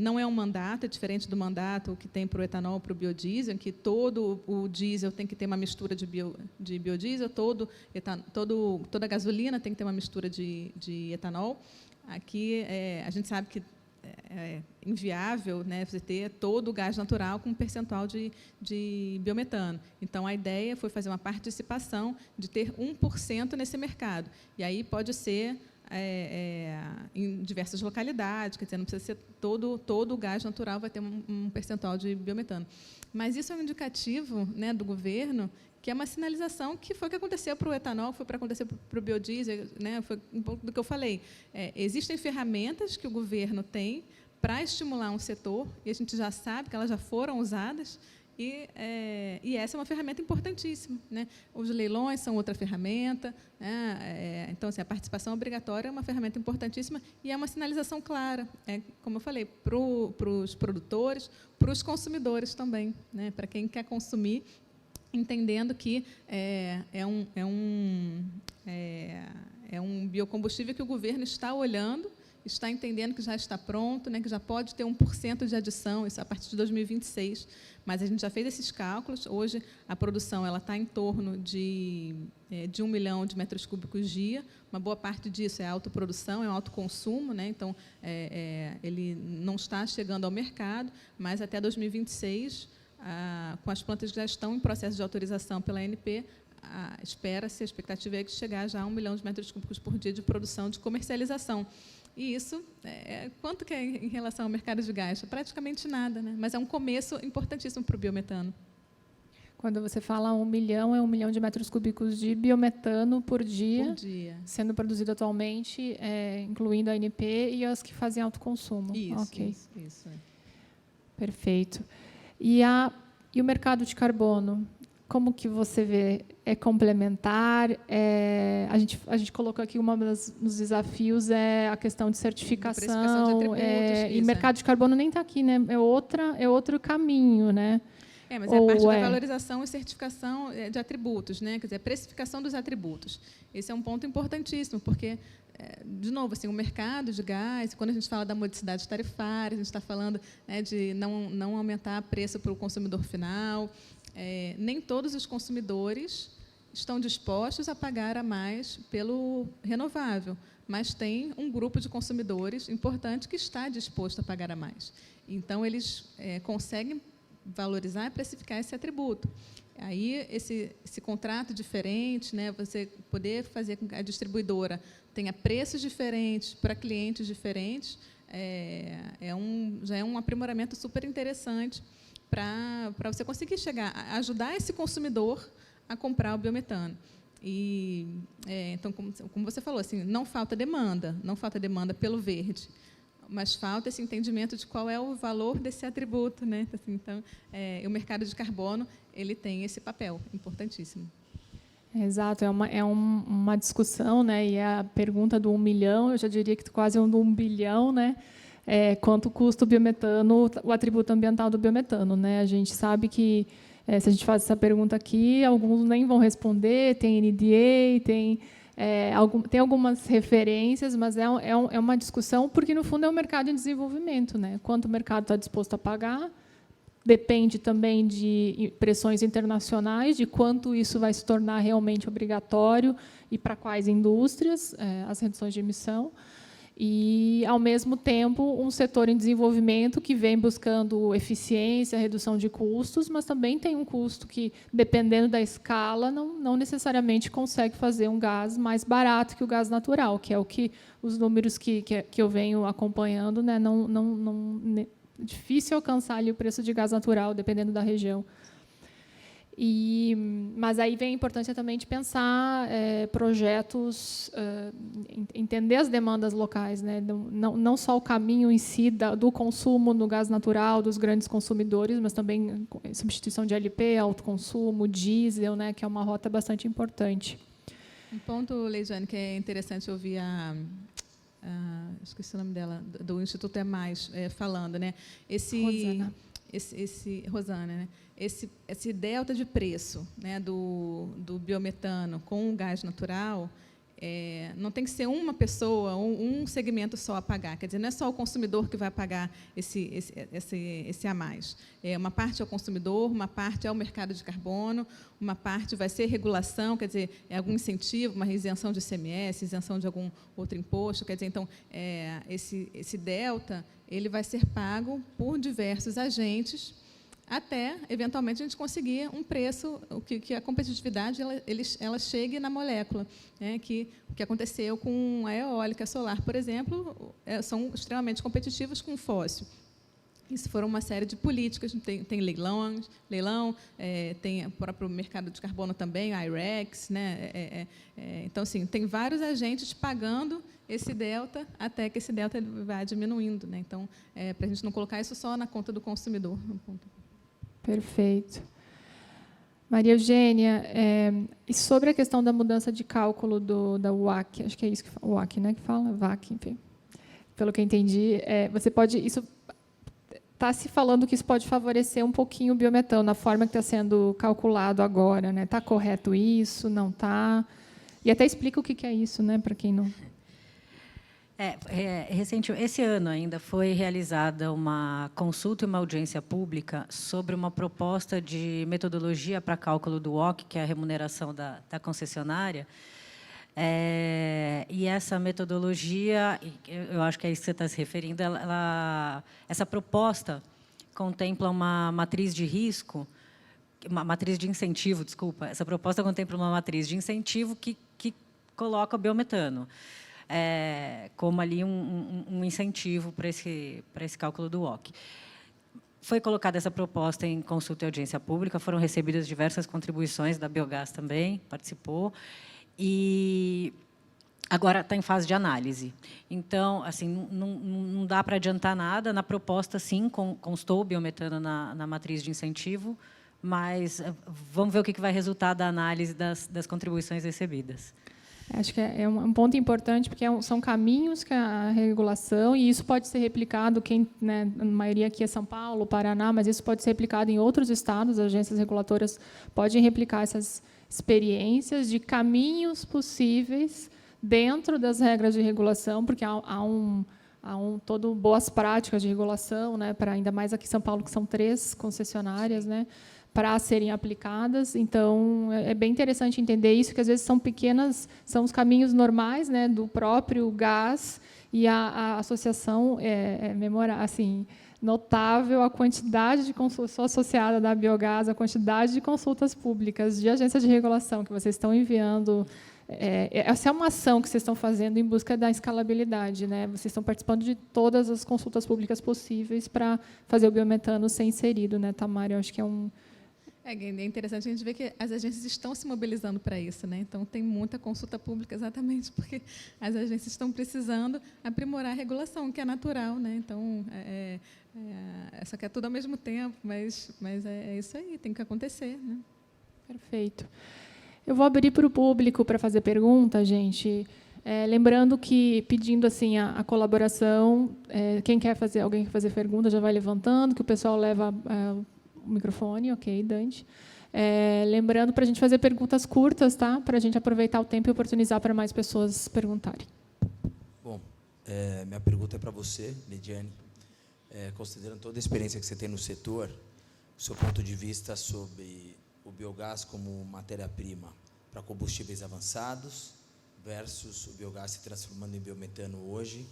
Não é um mandato, é diferente do mandato que tem para o etanol, para o biodiesel, em que todo o diesel tem que ter uma mistura de biodiesel, toda a gasolina tem que ter uma mistura de etanol. Aqui, a gente sabe que é inviável, né, você ter todo o gás natural com um percentual de biometano. Então, a ideia foi fazer uma participação de ter 1% nesse mercado. E aí pode ser em diversas localidades, quer dizer, não precisa ser todo o gás natural vai ter um percentual de biometano. Mas isso é um indicativo, né, do governo, que é uma sinalização que foi o que aconteceu para o etanol, foi para acontecer para o biodiesel, né, foi um pouco do que eu falei. Existem ferramentas que o governo tem para estimular um setor, e a gente já sabe que elas já foram usadas, e essa é uma ferramenta importantíssima, né? Os leilões são outra ferramenta, né? Então, assim, a participação obrigatória é uma ferramenta importantíssima e é uma sinalização clara, como eu falei, para os produtores, para os consumidores também, né? Para quem quer consumir, entendendo que é um biocombustível que o governo está olhando, está entendendo que já está pronto, né, que já pode ter 1% de adição, isso a partir de 2026. Mas a gente já fez esses cálculos. Hoje, a produção ela está em torno de 1 milhão de metros cúbicos dia. Uma boa parte disso é autoprodução, é um autoconsumo, né? Então, ele não está chegando ao mercado, mas até 2026, com as plantas que já estão em processo de autorização pela ANP, espera-se, a expectativa é que chegar já a 1 milhão de metros cúbicos por dia de produção de comercialização. E isso, quanto que é em relação ao mercado de gás? Praticamente nada, né? Mas é um começo importantíssimo para o biometano. Quando você fala 1 milhão, é 1 milhão de metros cúbicos de biometano por dia, sendo produzido atualmente, incluindo a ANP e as que fazem autoconsumo. Isso, okay. isso. Perfeito. E o mercado de carbono? Como que você vê? É complementar? A gente colocou aqui dos desafios é a questão de certificação. De atributos, e mercado de carbono nem está aqui, né? É outro caminho, né? Mas é a parte da valorização e certificação de atributos, né? Quer dizer, a precificação dos atributos. Esse é um ponto importantíssimo, porque, de novo, assim, o mercado de gás, quando a gente fala da modicidade tarifária, a gente está falando, né, de não aumentar o preço para o consumidor final. Nem todos os consumidores estão dispostos a pagar a mais pelo renovável, mas tem um grupo de consumidores importante que está disposto a pagar a mais. Então, eles conseguem valorizar e precificar esse atributo. Aí, esse contrato diferente, né, você poder fazer com que a distribuidora tenha preços diferentes para clientes diferentes, já é um aprimoramento super interessante para você conseguir ajudar esse consumidor a comprar o biometano. E, então, como você falou, assim, não falta demanda pelo verde, mas falta esse entendimento de qual é o valor desse atributo, né? Assim, então, o mercado de carbono ele tem esse papel importantíssimo. Exato, é uma discussão, né? E a pergunta do 1 milhão, eu já diria que quase do 1 bilhão, né? Quanto custa o biometano, o atributo ambiental do biometano, né? A gente sabe que, se a gente faz essa pergunta aqui, alguns nem vão responder, tem NDA, tem algumas referências, mas é uma discussão, porque, no fundo, é um mercado em desenvolvimento, né? Quanto o mercado está disposto a pagar, depende também de pressões internacionais, de quanto isso vai se tornar realmente obrigatório e para quais indústrias, as reduções de emissão. e, ao mesmo tempo, um setor em desenvolvimento que vem buscando eficiência, redução de custos, mas também tem um custo que, dependendo da escala, não necessariamente consegue fazer um gás mais barato que o gás natural, que é o que os números que eu venho acompanhando, né, difícil alcançar ali o preço de gás natural, dependendo da região. Mas aí vem a importância também de pensar projetos, entender as demandas locais, né? Não só o caminho em si do consumo no gás natural dos grandes consumidores, mas também substituição de LP, autoconsumo, diesel, né? Que é uma rota bastante importante. Um ponto, Leijane, que é interessante ouvir esqueci o nome dela, do Instituto falando, né? Rosana, né? Esse delta de preço, né, do biometano com o gás natural, não tem que ser uma pessoa, um segmento só a pagar. Quer dizer, não é só o consumidor que vai pagar esse a mais. Uma parte é o consumidor, uma parte é o mercado de carbono, uma parte vai ser regulação, quer dizer, algum incentivo, uma isenção de ICMS, isenção de algum outro imposto. Quer dizer, então, esse delta ele vai ser pago por diversos agentes, até, eventualmente, a gente conseguir um preço, que a competitividade ela chegue na molécula. Né? Que o que aconteceu com a eólica solar, por exemplo, são extremamente competitivos com o fóssil. Isso foram uma série de políticas, tem leilão, tem o próprio mercado de carbono também, a IREX. Né? Então, assim, tem vários agentes pagando esse delta, até que esse delta vá diminuindo. Né? Então, para a gente não colocar isso só na conta do consumidor. Perfeito. Maria Eugênia, e sobre a questão da mudança de cálculo da WACC, acho que é isso que fala, WACC, né, que fala? VAC, enfim. Pelo que eu entendi, você pode... Isso está se falando que isso pode favorecer um pouquinho o biometano, na forma que está sendo calculado agora. Né? Está correto isso? Não está? E até explica o que é isso, né, para quem não... Esse ano ainda foi realizada uma consulta e uma audiência pública sobre uma proposta de metodologia para cálculo do WOC, que é a remuneração da concessionária. E essa metodologia, eu acho que é isso que você está se referindo, essa proposta contempla uma matriz de risco, uma matriz de incentivo, desculpa. Essa proposta contempla uma matriz de incentivo que coloca o biometano como ali um incentivo para esse cálculo do WOC. Foi colocada essa proposta em consulta e audiência pública, foram recebidas diversas contribuições, da Biogás também participou, e agora está em fase de análise. Então, assim, não dá para adiantar nada. Na proposta, sim, constou o biometano na matriz de incentivo, mas vamos ver o que vai resultar da análise das contribuições recebidas. Acho que é um ponto importante, porque são caminhos que a regulação, e isso pode ser replicado, né, a maioria aqui é São Paulo, Paraná, mas isso pode ser replicado em outros estados, as agências reguladoras podem replicar essas experiências de caminhos possíveis dentro das regras de regulação, porque há todo boas práticas de regulação, né, para ainda mais aqui em São Paulo, que são 3 concessionárias, né, para serem aplicadas. Então, é bem interessante entender isso, que às vezes são os caminhos normais, né, do próprio gás, e a associação memorável, assim, notável a quantidade de consultas associada da Biogás, a quantidade de consultas públicas de agências de regulação que vocês estão enviando. Essa é uma ação que vocês estão fazendo em busca da escalabilidade, né? Vocês estão participando de todas as consultas públicas possíveis para fazer o biometano ser inserido, né, Tamara? Eu acho que é interessante a gente ver que as agências estão se mobilizando para isso, né? Então, tem muita consulta pública exatamente porque as agências estão precisando aprimorar a regulação, que é natural, né? Então, só que é tudo ao mesmo tempo, mas é isso aí, tem que acontecer, né? Perfeito. Eu vou abrir para o público para fazer pergunta, gente. Lembrando que, pedindo assim a colaboração, alguém quer fazer pergunta, já vai levantando, que o pessoal leva o microfone, ok, Dante. Lembrando para a gente fazer perguntas curtas, tá? Para a gente aproveitar o tempo e oportunizar para mais pessoas perguntarem. Bom, minha pergunta é para você, Lidiane. Considerando toda a experiência que você tem no setor, o seu ponto de vista sobre o biogás como matéria-prima para combustíveis avançados versus o biogás se transformando em biometano hoje,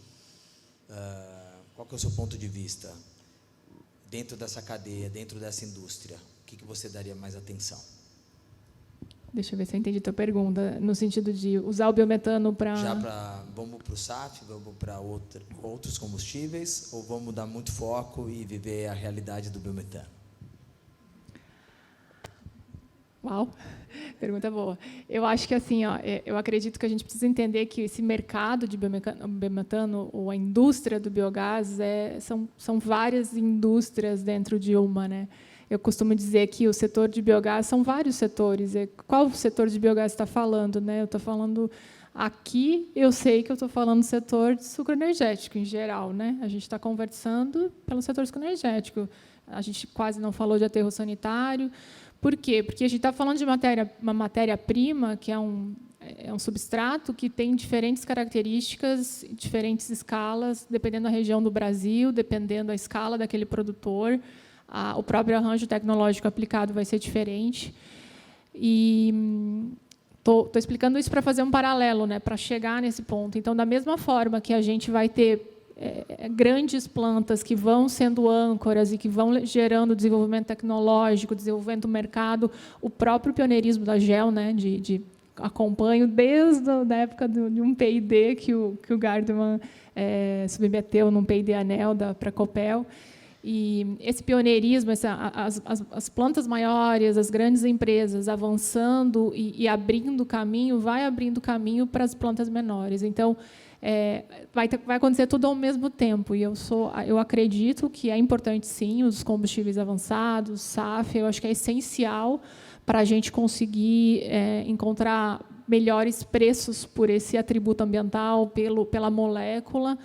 qual que é o seu ponto de vista dentro dessa cadeia, dentro dessa indústria? O que você daria mais atenção? Deixa eu ver se eu entendi a tua pergunta, no sentido de usar o biometano para... Vamos para o SAF, vamos para outros combustíveis, ou vamos dar muito foco e viver a realidade do biometano? Uau, pergunta boa. Eu acho que assim, eu acredito que a gente precisa entender que esse mercado de biometano, ou a indústria do biogás, são várias indústrias dentro de uma, né? Eu costumo dizer que o setor de biogás são vários setores. Qual setor de biogás está falando, né? Eu estou falando aqui, eu sei que eu estou falando do setor de sucro energético em geral, né? A gente está conversando pelo setor sucro energético. A gente quase não falou de aterro sanitário. Por quê? Porque a gente está falando de uma matéria-prima que é um substrato que tem diferentes características, diferentes escalas, dependendo da região do Brasil, dependendo da escala daquele produtor. O próprio arranjo tecnológico aplicado vai ser diferente. E estou explicando isso para fazer um paralelo, né, para chegar nesse ponto. Então, da mesma forma que a gente vai ter grandes plantas que vão sendo âncoras e que vão gerando desenvolvimento tecnológico, desenvolvimento do mercado, o próprio pioneirismo da GEL, né, acompanho desde a época de um P&D que o Gardner submeteu num P&D ANEEL para a Copel. E esse pioneirismo, as plantas maiores, as grandes empresas avançando e abrindo caminho, vai abrindo caminho para as plantas menores. Então, vai acontecer tudo ao mesmo tempo. E eu acredito que é importante, sim, os combustíveis avançados, SAF, eu acho que é essencial para a gente conseguir encontrar melhores preços por esse atributo ambiental, pela molécula.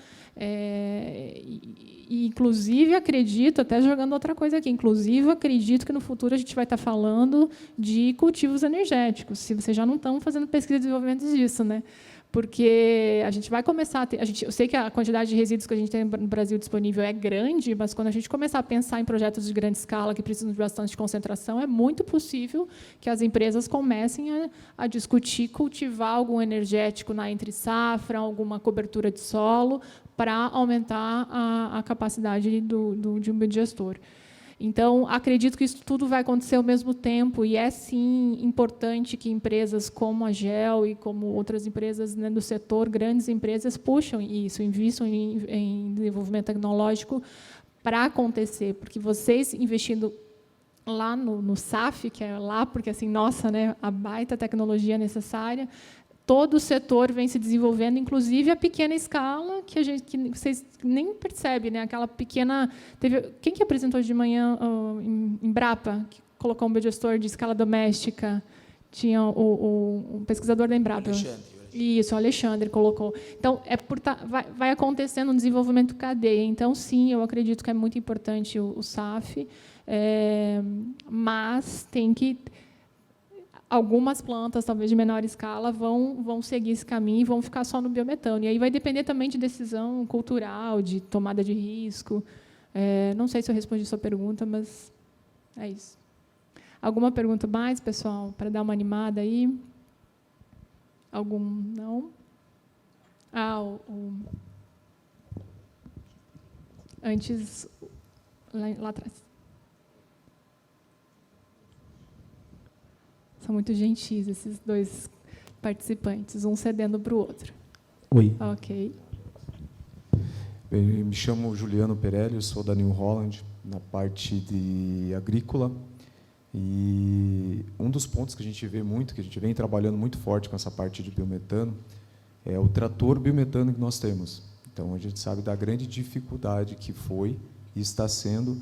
E, inclusive, acredito, até jogando outra coisa aqui, inclusive, acredito que no futuro a gente vai estar falando de cultivos energéticos, se vocês já não estão fazendo pesquisa e desenvolvimento disso, né? Porque a gente vai começar a ter... eu sei que a quantidade de resíduos que a gente tem no Brasil disponível é grande, mas quando a gente começar a pensar em projetos de grande escala que precisam de bastante concentração, é muito possível que as empresas comecem a discutir cultivar algum energético na entre-safra, alguma cobertura de solo, para aumentar a capacidade de um biodigestor. Então, acredito que isso tudo vai acontecer ao mesmo tempo, e é, sim, importante que empresas como a GEL e como outras empresas, né, do setor, grandes empresas, puxam isso, investam em desenvolvimento tecnológico para acontecer, porque vocês investindo lá no SAF, que é lá, porque, assim, nossa, né, a baita tecnologia necessária, todo o setor vem se desenvolvendo, inclusive a pequena escala, que vocês nem percebem, né? Aquela pequena... Quem que apresentou de manhã em Embrapa, que colocou um biodigestor de escala doméstica? Tinha o pesquisador da Embrapa. Alexandre. Isso, o Alexandre colocou. Então, vai acontecendo um desenvolvimento cadeia. Então, sim, eu acredito que é muito importante o SAF, mas tem que... Algumas plantas, talvez de menor escala, vão seguir esse caminho e vão ficar só no biometano. E aí vai depender também de decisão cultural, de tomada de risco. Não sei se eu respondi a sua pergunta, mas é isso. Alguma pergunta mais, pessoal, para dar uma animada aí? Algum? Não? Antes, lá atrás. São muito gentis esses dois participantes, um cedendo para o outro. Oi. Ok. Eu me chamo Juliano Perelli, eu sou da New Holland, na parte de agrícola. E um dos pontos que a gente vê muito, que a gente vem trabalhando muito forte com essa parte de biometano, é o trator biometano que nós temos. Então, a gente sabe da grande dificuldade que foi e está sendo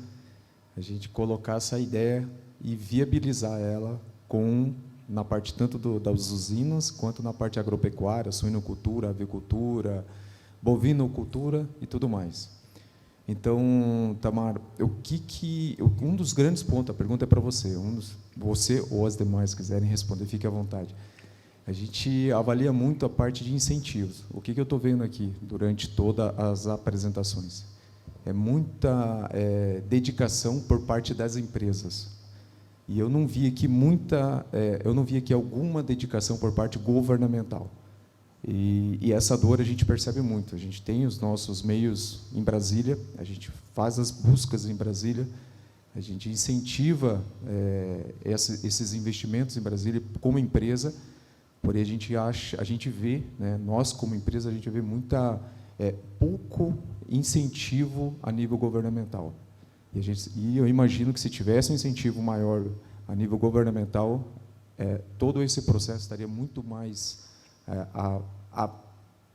a gente colocar essa ideia e viabilizar ela na parte tanto das usinas, quanto na parte agropecuária, suinocultura, avicultura, bovinocultura e tudo mais. Então, Tamar, um dos grandes pontos, a pergunta é para você, você ou as demais quiserem responder, fique à vontade. A gente avalia muito a parte de incentivos. O que eu estou vendo aqui durante todas as apresentações? É muita dedicação por parte das empresas. E eu não vi aqui alguma dedicação por parte governamental. E essa dor a gente percebe muito. A gente tem os nossos meios em Brasília, a gente faz as buscas em Brasília, a gente incentiva esses investimentos em Brasília como empresa, porém a gente vê, né, nós como empresa, a gente vê pouco incentivo a nível governamental. E eu imagino que se tivesse um incentivo maior a nível governamental, todo esse processo estaria muito mais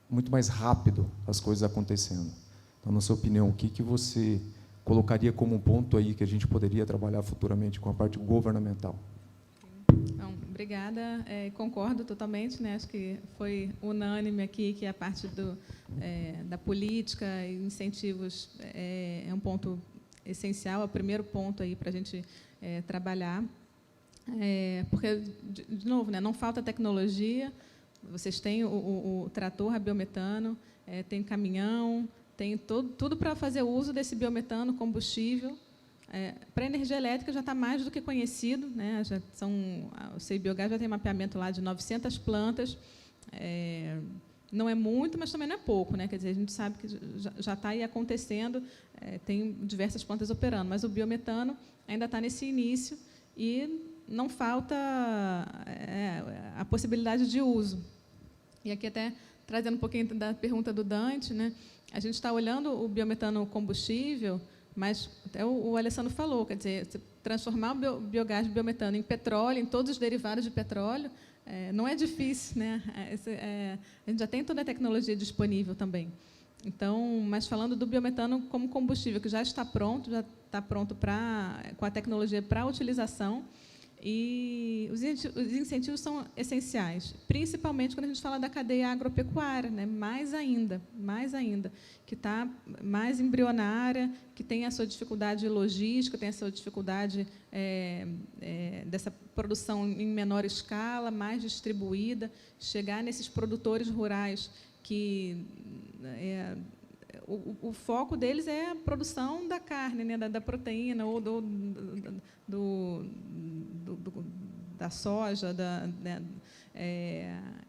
muito mais rápido, as coisas acontecendo. Então, na sua opinião, o que você colocaria como um ponto aí que a gente poderia trabalhar futuramente com a parte governamental? Então, obrigada. Concordo totalmente, né? Acho que foi unânime aqui que a parte da política e incentivos é um ponto essencial, é o primeiro ponto aí para a gente trabalhar. Porque, de novo, né, não falta tecnologia. Vocês têm o trator a biometano, tem caminhão, tem tudo para fazer uso desse biometano, combustível. Para a energia elétrica já está mais do que conhecido, né? O CEI-Biogás já tem mapeamento lá de 900 plantas. Não é muito, mas também não é pouco, né? Quer dizer, a gente sabe que já está aí acontecendo, tem diversas plantas operando, mas o biometano ainda está nesse início e não falta a possibilidade de uso. E aqui até trazendo um pouquinho da pergunta do Dante, né? A gente está olhando o biometano combustível, mas até o Alessandro falou, quer dizer, transformar o biogás de biometano em petróleo, em todos os derivados de petróleo, não é difícil, né? A gente já tem toda a tecnologia disponível também. Então, mas falando do biometano como combustível, que já está pronto com a tecnologia para utilização, e os incentivos são essenciais, principalmente quando a gente fala da cadeia agropecuária, né? Mais ainda, que está mais embrionária, que tem a sua dificuldade logística, tem a sua dificuldade dessa produção em menor escala, mais distribuída, chegar nesses produtores rurais que o foco deles é a produção da carne, né, da proteína ou da soja,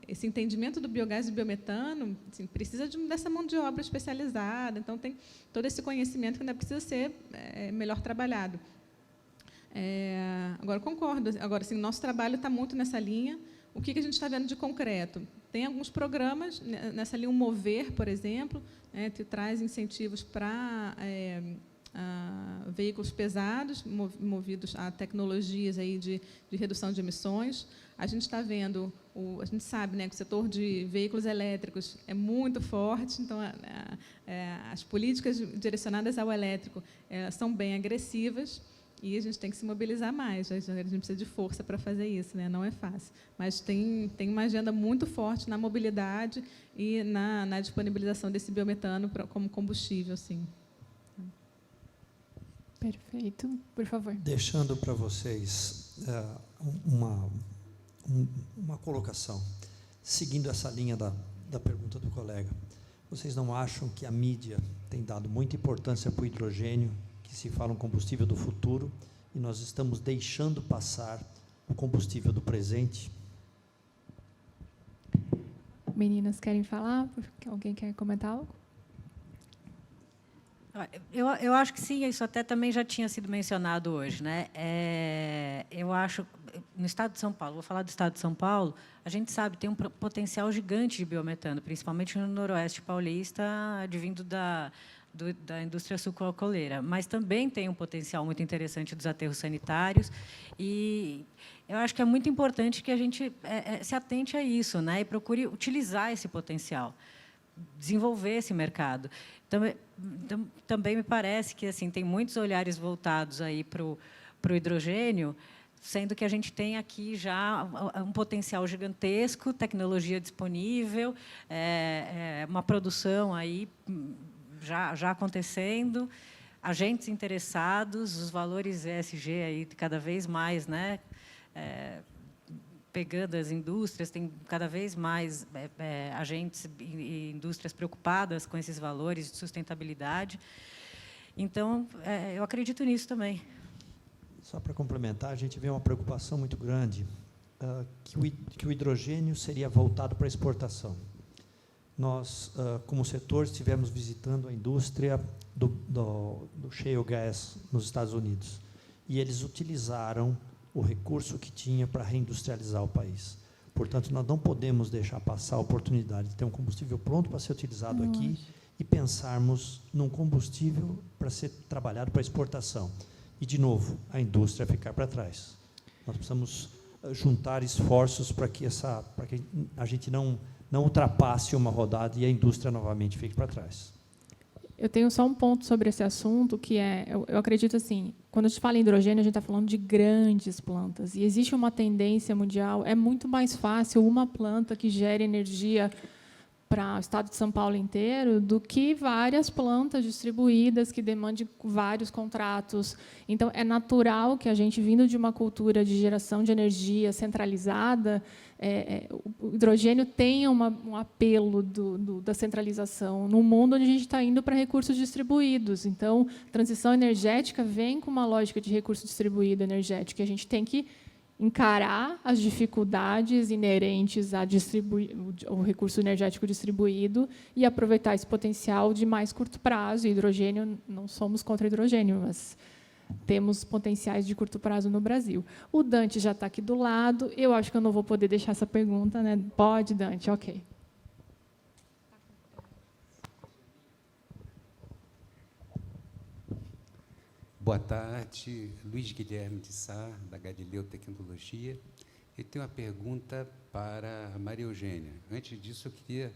esse entendimento do biogás e biometano, assim, precisa dessa mão de obra especializada, então tem todo esse conhecimento que ainda precisa ser melhor trabalhado. Agora, concordo. Agora, assim, nosso trabalho está muito nessa linha. O que a gente está vendo de concreto? Tem alguns programas, nessa linha, o Mover, por exemplo, que traz incentivos para veículos pesados, movidos a tecnologias aí de redução de emissões. A gente está vendo, a gente sabe, né, que o setor de veículos elétricos é muito forte, então as políticas direcionadas ao elétrico são bem agressivas, e a gente tem que se mobilizar mais. A gente precisa de força para fazer isso, né? Não é fácil. Mas tem uma agenda muito forte na mobilidade e na disponibilização desse biometano como combustível, sim. Perfeito. Por favor. Deixando para vocês uma colocação, seguindo essa linha da pergunta do colega. Vocês não acham que a mídia tem dado muita importância para o hidrogênio, que se fala um combustível do futuro, e nós estamos deixando passar o combustível do presente? Meninas, querem falar? Alguém quer comentar algo? Eu acho que sim, isso até também já tinha sido mencionado hoje, né? Eu acho, no estado de São Paulo, vou falar do estado de São Paulo, a gente sabe, tem um potencial gigante de biometano, principalmente no noroeste paulista, advindo da indústria sucroalcooleira, mas também tem um potencial muito interessante dos aterros sanitários, e eu acho que é muito importante que a gente se atente a isso, né? E procure utilizar esse potencial, desenvolver esse mercado. Também me parece que assim tem muitos olhares voltados aí para o hidrogênio, sendo que a gente tem aqui já um potencial gigantesco, tecnologia disponível, uma produção aí já acontecendo, agentes interessados, os valores ESG aí cada vez mais, né? Pegando as indústrias, tem cada vez mais agentes e indústrias preocupadas com esses valores de sustentabilidade. Então, eu acredito nisso também. Só para complementar, a gente vê uma preocupação muito grande, que o hidrogênio seria voltado para a exportação. nós, como setor, estivemos visitando a indústria do shale gas nos Estados Unidos. E eles utilizaram o recurso que tinha para reindustrializar o país. Portanto, nós não podemos deixar passar a oportunidade de ter um combustível pronto para ser utilizado aqui e pensarmos num combustível para ser trabalhado para exportação. E, de novo, a indústria ficar para trás. Nós precisamos juntar esforços para que a gente não ultrapasse uma rodada e a indústria novamente fique para trás. Eu tenho só um ponto sobre esse assunto, que eu acredito assim, quando a gente fala em hidrogênio, a gente está falando de grandes plantas. E existe uma tendência mundial, é muito mais fácil uma planta que gere energia para o estado de São Paulo inteiro do que várias plantas distribuídas que demandem vários contratos. Então, é natural que a gente, vindo de uma cultura de geração de energia centralizada, o hidrogênio tenha um apelo da centralização no mundo onde a gente está indo para recursos distribuídos. Então, transição energética vem com uma lógica de recurso distribuído energético, e a gente tem que encarar as dificuldades inerentes ao recurso energético distribuído e aproveitar esse potencial de mais curto prazo. Hidrogênio, não somos contra hidrogênio, mas temos potenciais de curto prazo no Brasil. O Dante já está aqui do lado. Eu acho que eu não vou poder deixar essa pergunta, né? Pode, Dante? Ok. Boa tarde, Luiz Guilherme de Sá, da Galileu Tecnologia. Eu tenho uma pergunta para a Maria Eugênia. Antes disso, eu queria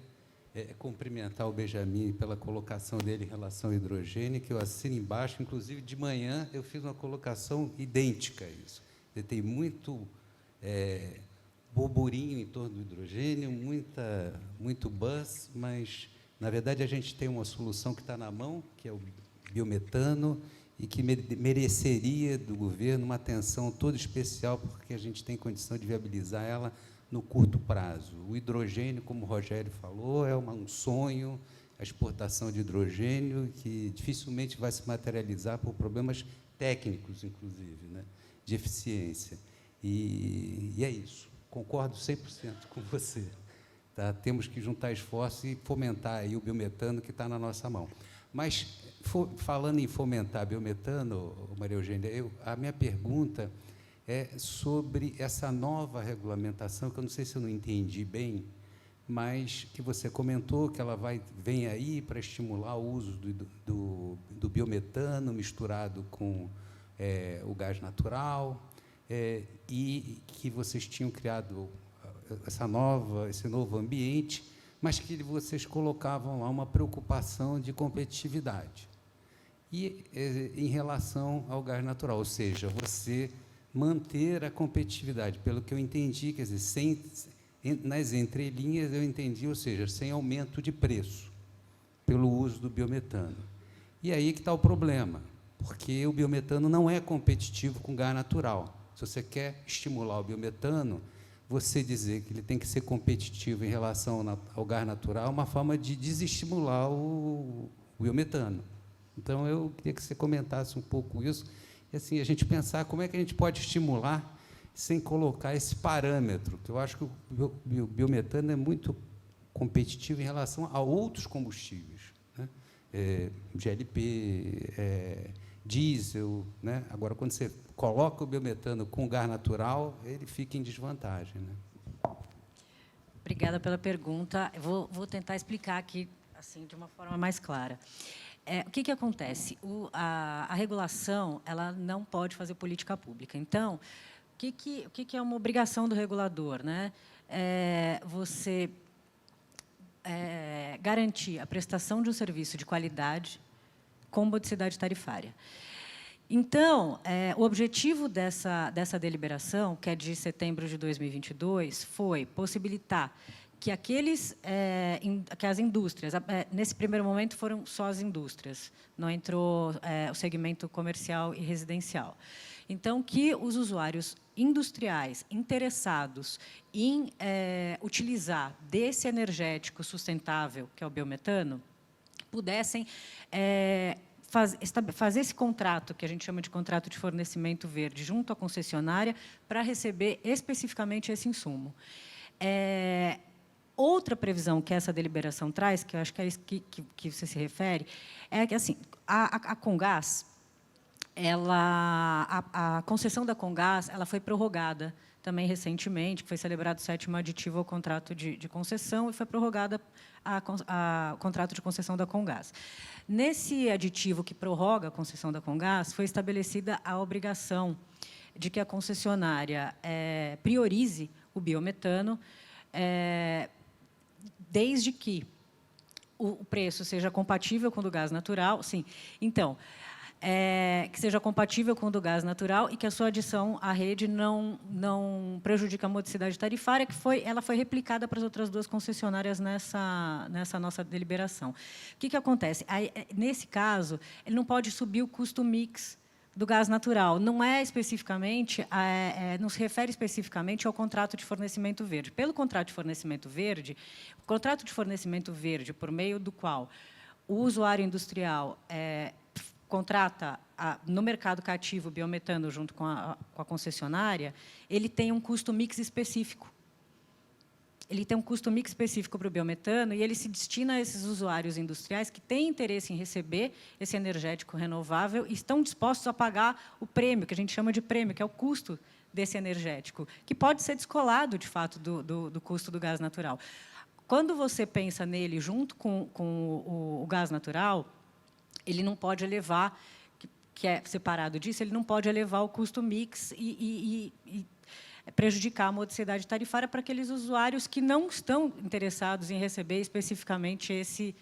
cumprimentar o Benjamin pela colocação dele em relação ao hidrogênio, que eu assino embaixo. Inclusive, de manhã, eu fiz uma colocação idêntica a isso. Tem muito burburinho em torno do hidrogênio, muito buzz, mas, na verdade, a gente tem uma solução que está na mão, que é o biometano, e que mereceria do governo uma atenção toda especial, porque a gente tem condição de viabilizar ela no curto prazo. O hidrogênio, como o Rogério falou, é um sonho, a exportação de hidrogênio, que dificilmente vai se materializar por problemas técnicos, inclusive, né, de eficiência. E é isso. Concordo 100% com você. Tá? Temos que juntar esforços e fomentar aí o biometano que está na nossa mão. Mas, falando em fomentar biometano, Maria Eugênia, a minha pergunta é sobre essa nova regulamentação, que eu não sei se eu não entendi bem, mas que você comentou que ela vem aí para estimular o uso do biometano misturado com o gás natural, e que vocês tinham criado esse novo ambiente, mas que vocês colocavam lá uma preocupação de competitividade. E em relação ao gás natural, ou seja, você manter a competitividade, pelo que eu entendi, quer dizer, nas entrelinhas eu entendi, ou seja, sem aumento de preço, pelo uso do biometano. E aí que está o problema, porque o biometano não é competitivo com gás natural. Se você quer estimular o biometano, você dizer que ele tem que ser competitivo em relação ao gás natural é uma forma de desestimular o biometano. Então, eu queria que você comentasse um pouco isso, e assim, a gente pensar como é que a gente pode estimular sem colocar esse parâmetro, que eu acho que o biometano é muito competitivo em relação a outros combustíveis, né? GLP, diesel, né? Agora, quando você coloca o biometano com gás natural, ele fica em desvantagem, né? Obrigada pela pergunta. Eu vou tentar explicar aqui assim de uma forma mais clara. O que acontece? A regulação ela não pode fazer política pública. Então, o que é uma obrigação do regulador, né? Você garantir a prestação de um serviço de qualidade com modicidade tarifária. Então, o objetivo dessa deliberação, que é de setembro de 2022, foi possibilitar que que as indústrias, nesse primeiro momento foram só as indústrias, não entrou o segmento comercial e residencial. Então, que os usuários industriais interessados em utilizar desse energético sustentável, que é o biometano, pudessem fazer esse contrato, que a gente chama de contrato de fornecimento verde, junto à concessionária, para receber especificamente esse insumo. Outra previsão que essa deliberação traz, que eu acho que é isso que você se refere, é que assim, a Comgás, a concessão da Comgás, ela foi prorrogada também recentemente, que foi celebrado o 7º aditivo ao contrato de concessão, e foi prorrogada o contrato de concessão da Comgás. Nesse aditivo que prorroga a concessão da Comgás, foi estabelecida a obrigação de que a concessionária priorize o biometano, desde que o preço seja compatível com o do gás natural. Sim, então, que seja compatível com o do gás natural e que a sua adição à rede não prejudique a modicidade tarifária, ela foi replicada para as outras 2 concessionárias nessa nossa deliberação. O que acontece? Aí, nesse caso, ele não pode subir o custo mix do gás natural. Não se refere especificamente ao contrato de fornecimento verde. Pelo contrato de fornecimento verde, o contrato de fornecimento verde, por meio do qual o usuário industrial contrata no mercado cativo biometano junto com a concessionária, ele tem um custo mix específico. Ele tem um custo mix específico para o biometano e ele se destina a esses usuários industriais que têm interesse em receber esse energético renovável e estão dispostos a pagar o prêmio, que a gente chama de prêmio, que é o custo desse energético, que pode ser descolado, de fato, do custo do gás natural. Quando você pensa nele junto com o gás natural, ele não pode elevar, que é separado disso, ele não pode elevar o custo mix e prejudicar a modicidade tarifária para aqueles usuários que não estão interessados em receber especificamente esse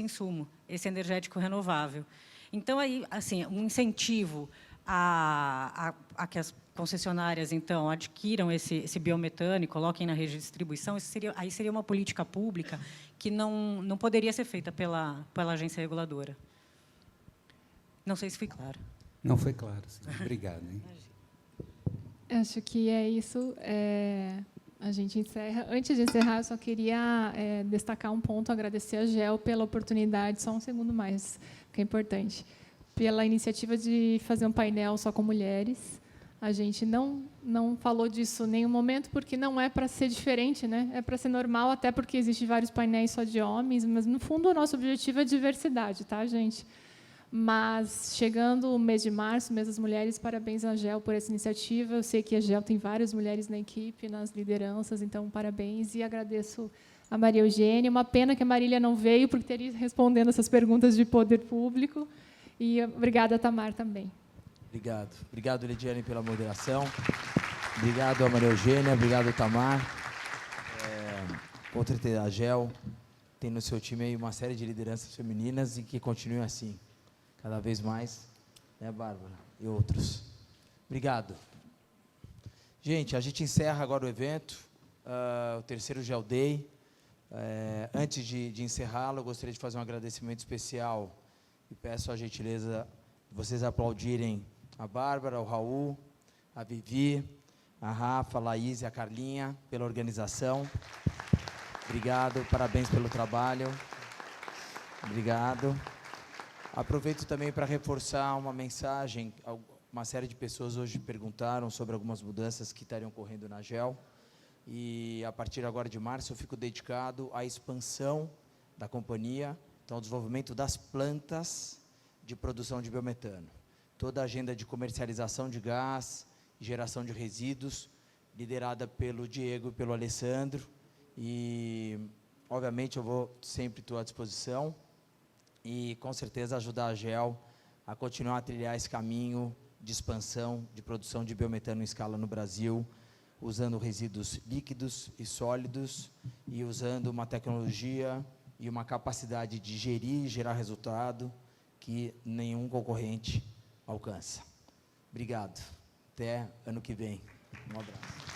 insumo, esse energético renovável. Então, aí, assim, um incentivo a que as concessionárias, então, adquiram esse biometano e coloquem na rede de distribuição, aí seria uma política pública que não poderia ser feita pela agência reguladora. Não sei se foi claro. Não foi claro. Sim. Obrigado. Hein? Acho que é isso. A gente encerra. Antes de encerrar, eu só queria destacar um ponto, agradecer a GEL pela oportunidade, só um segundo mais, que é importante, pela iniciativa de fazer um painel só com mulheres. A gente não falou disso em nenhum momento, porque não é para ser diferente, né? É para ser normal, até porque existem vários painéis só de homens, mas, no fundo, o nosso objetivo é diversidade, tá, gente? Mas, chegando o mês de março, mês das mulheres, parabéns à GEL por essa iniciativa. Eu sei que a GEL tem várias mulheres na equipe, nas lideranças, então, parabéns. E agradeço a Maria Eugênia. Uma pena que a Marília não veio, porque teria respondendo essas perguntas de poder público. E obrigada, Tamar, também. Obrigado. Obrigado, Lidiane, pela moderação. Obrigado a Maria Eugênia. Obrigado, Tamar. Com certeza, a GEL tem no seu time aí uma série de lideranças femininas e que continuem assim. Cada vez mais, né, Bárbara? E outros. Obrigado. Gente, a gente encerra agora o evento, o 3º GEL Day. Antes de encerrá-lo, eu gostaria de fazer um agradecimento especial e peço a gentileza de vocês aplaudirem a Bárbara, o Raul, a Vivi, a Rafa, a Laís e a Carlinha pela organização. Obrigado, parabéns pelo trabalho. Obrigado. Aproveito também para reforçar uma mensagem. Uma série de pessoas hoje perguntaram sobre algumas mudanças que estariam ocorrendo na GEL. E, a partir agora de março, eu fico dedicado à expansão da companhia, então, ao desenvolvimento das plantas de produção de biometano. Toda a agenda de comercialização de gás e geração de resíduos, liderada pelo Diego e pelo Alessandro. E, obviamente, eu sempre estou à disposição. E, com certeza, ajudar a GEL a continuar a trilhar esse caminho de expansão de produção de biometano em escala no Brasil, usando resíduos líquidos e sólidos e usando uma tecnologia e uma capacidade de gerir e gerar resultado que nenhum concorrente alcança. Obrigado. Até ano que vem. Um abraço.